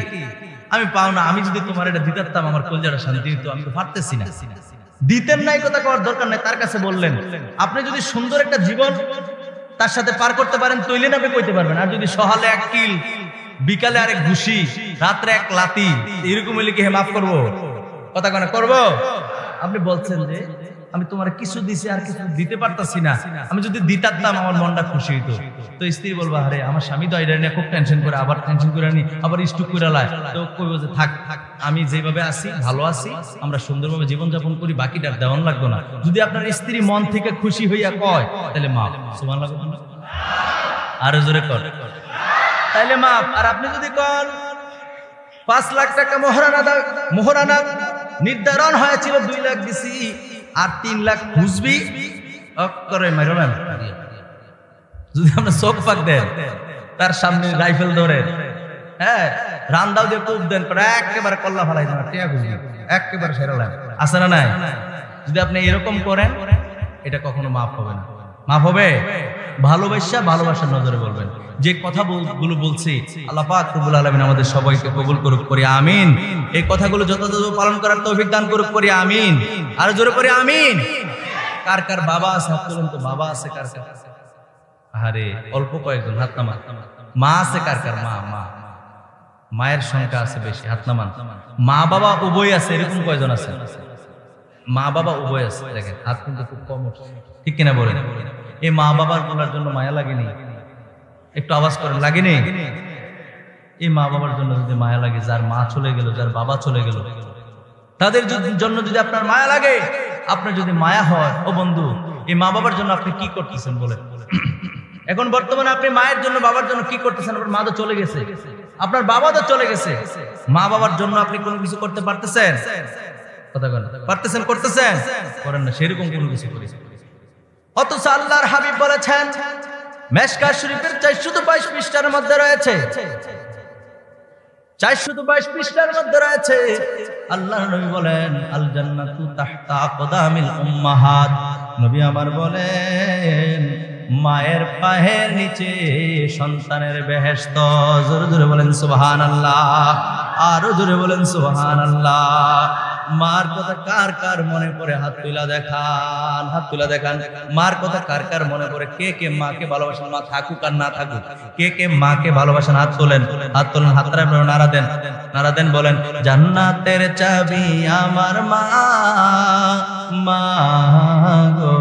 আমি পাও না, আমি যদি তোমার এটা দিতে পারতাম আমার কলজাটা শান্তি হতো, আমি তো পারতেছি না। দিতেন নাই, কথা কওয়ার দরকার নাই, তার কাছে বললেন। আপনি যদি সুন্দর একটা জীবন তার সাথে পার করতে পারেন, তৈলে নামে কইতে পারবেন। আর যদি সকালে 1 কিল, বিকালে আরেক ঘুষি, রাত্রে 1 লাতি, এরকম হইলে কি মাফ করবো? কথা কেন করবো? আপনি বলছেন যে আমি তোমার কিছু দিছি আর কিছু দিতে পারতাছি না, আমি যদি দিতাম আমার মনটা খুশি হইতো। তো স্ত্রী বলবো আরে আমার স্বামী তো এটা নিয়ে খুব টেনশন করে, আবার টেনশন করে নি, আবার স্টুক করে লায়, তো কইবো যে থাক আমি যেভাবে আছি ভালো আছি, আমরা সুন্দরভাবে জীবনযাপন করি, বাকিটা দেওয়ান লাগতো না। যদি আপনার স্ত্রী মন থেকে খুশি হইয়া কয় তাহলে মাফ। সুবহানাল্লাহ। আরো জোরে কর, তাইলে মাপ। আর আপনি যদি কন 5 লাখ টাকা মোহরানা নির্ধারণ হয়েছিল, 2 লাখ দিছি আর 3 লাখ খুঁজবি করে মারো না। যদি আমরা চোখ পাক দেন, তার সামনে রাইফেল ধরে, হ্যাঁ রান্দাও দিয়ে কূপ দেন, একেবারে কল্লা ফেলাই দেন, টিয়া খুঁজবি একেবারে সেরালাম, আছে না নাই? যদি আপনি এরকম করেন, এটা কখনো মাফ হবে না। মাফ হবে ভালোবাসার নজরে বলবেন। যে কথাগুলো বলছি, আল্লাহ পাক রব্বুল আলামিন আমাদের সবাইকে কবুল করুক, করি আমিন। এই কথাগুলো যথাযথ পালন করার তৌফিক দান করুক, করি আমিন। আর জোরে করি আমিন। কার কার বাবা আছে হাত তুলুন তো, বাবা আছে কার কার? আরে অল্প কয়েকজন হাত নামান। মা আছে কার কার? মা মায়ের সংখ্যা আছে বেশি, হাত নামান। মা বাবা উভয় আছে, এরকম কয়জন আছে? মা বাবা উভয় আছে, দেখেন হাত কিন্তু খুব কম, ঠিক কিনা বলেন? এই মা বাবার বলার জন্য মায়া লাগেনি? একটু আওয়াজ করেন, লাগেনি? এই মা বাবার জন্য যদি মায়া লাগে, যার মা চলে গেল, যার বাবা চলে গেল, তাদের জন্য যদি আপনার মায়া লাগে, আপনার যদি মায়া হয়, ও বন্ধু, এই মা বাবার জন্য আপনি কি করতেছেন বলেন? এখন বর্তমানে আপনি মায়ের জন্য, বাবার জন্য কি করতেছেন? আপনার মা তো চলে গেছে, আপনার বাবা তো চলে গেছে, মা বাবার জন্য আপনি কোনো কিছু করতে পারতেছেন? কথা বলেন, পারতেছেন? করতেছেন? করেন না, সেরকম কোনো কিছু করি। অথচ আল্লাহর হাবিব বলেছেন, মেশকাত শরীফের 422 পৃষ্ঠার মধ্যে রয়েছে, 422 পৃষ্ঠার মধ্যে রয়েছে, আল্লাহর নবী বলেন, আল জান্নাতু তাহতা আকদামিল উম্মাহাত। নবী আমার বলেন, মায়ের পায়ের নিচে সন্তানের বেহেশত। জোরে জোরে বলেন সুবহানাল্লাহ, আরো জোরে বলেন সুবহানাল্লাহ। মার কথা কার কার মনে পড়ে? হাত তুলা দেখান, হাত তুলা দেখান। মার কথা কার কার মনে পড়ে? কে কে মাকে ভালোবাসেন? মা থাকুক আর না থাকুক, কে কে মাকে ভালোবাসেন? হাত তোলেন, হাত তোলেন, হাতটা নাড়া দেন, নাড়া দেন। বলেন, জান্নাতের চাবি আমার মা, মা গো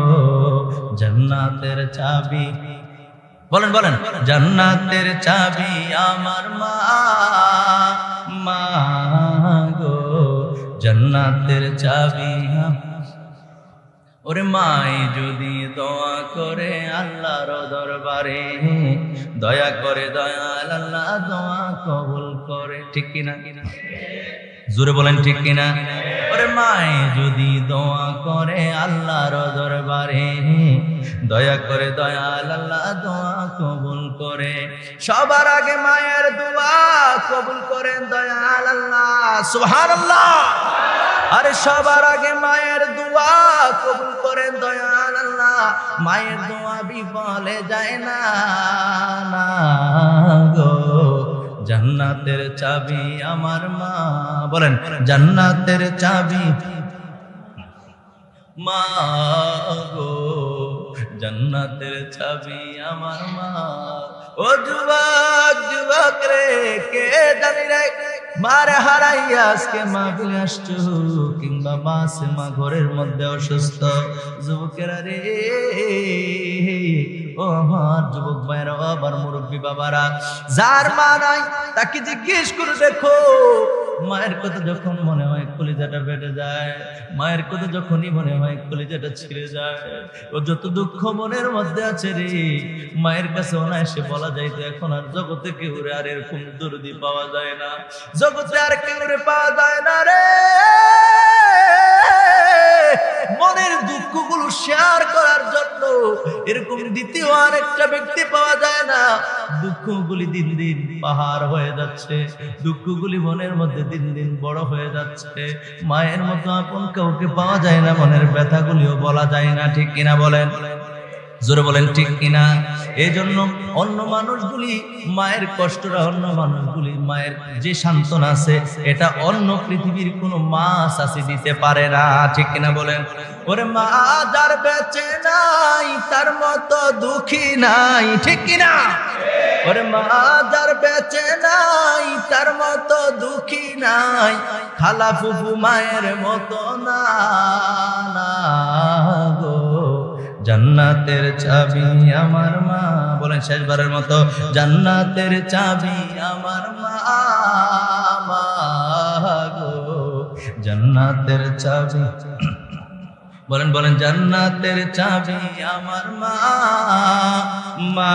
জান্নাতের চাবি। বলেন বলেন, জান্নাতের চাবি আমার মা, মা গো জান্নাতের চাবি। ওরে মাই যদি দোয়া করে আল্লাহর দরবারে, দয়া করে দয়াল আল্লাহ দোয়া কবুল করে, ঠিক কিনা? জোরে বলেন ঠিক কিনা? ওরে মাই যদি দোয়া করে আল্লাহর দরবারে, দয়া করে দয়াল আল্লাহ দোয়া কবুল করে। সবার আগে মায়ের দোয়া কবুল করেন দয়াল আল্লাহ, সুবহানাল্লাহ। আরে সবার আগে মায়ের দোয়া কবুল করেন দয়াল আল্লাহ। মায়ের দোয়া বিফলে যায় না, না গো জান্নাতের চাবি আমার মা। বলেন, জান্নাতের চাবি মা গো জান্নাতের চাবি আমার মা। ও যুবক যুবক রে, কে জানি রে মারে হারাইয়া আজকে মা বলে আসছো, কিংবা মা আছে মা ঘরের মধ্যে অসুস্থ। যুবকেরা রে, ও আমার যুবক ভাইরা, আবার মুরব্বী বাবারা, যার মা নাই তাকে জিজ্ঞেস করে দেখো, মায়ের কথা যখন মনে হয় কলিজাটা ফেটে যায়, মায়ের কথা যখনই মনে হয় কলিজাটা ছিঁড়ে যায়। ও যত দুঃখ মনের মধ্যে আছে রে, মায়ের কাছে অনায়াসে বলা যায় তো এখন আর জগতে কেউ আর এরকম দরদি পাওয়া যায় না, জগতে আর কেউ পাওয়া যায় না রে। মনের দুঃখগুলো শেয়ার করার জন্য এরকম দ্বিতীয় আরেকটা ব্যক্তি পাওয়া যায় না। দুঃখগুলি দিন দিন পাহাড় হয়ে যাচ্ছে, দুঃখগুলি মনের মধ্যে দিন দিন বড় হয়ে যাচ্ছে। মায়ের মতো আপন কাউকে পাওয়া যায় না, মনের ব্যথাগুলিও বলা যায় না, ঠিক কিনা বলেন? জোরে বলেন ঠিক কিনা? এই জন্য অন্য মানুষগুলি মায়ের কষ্টটা, অন্য মানুষগুলি মায়ের যে সান্ত্বনা আছে, এটা অন্য পৃথিবীর কোনো মাছ আছে দিতে পারে না, ঠিক কিনা বলেন? ওরে মা যার বেঁচে নাই তার মতো দুঃখী নাই, ঠিক কিনা? ওরে মা যার বেঁচে নাই তার মতো দুঃখী নাই, খালা ফুফু মায়ের মতো না, না গো জান্নাতের চাবি আমার মা। বলেন শেষবারের মতো, জান্নাতের চাবি আমার মা, মা গো জান্নাতের চাবি। বলেন বলেন জান্নাতের চাবি আমার মা, মা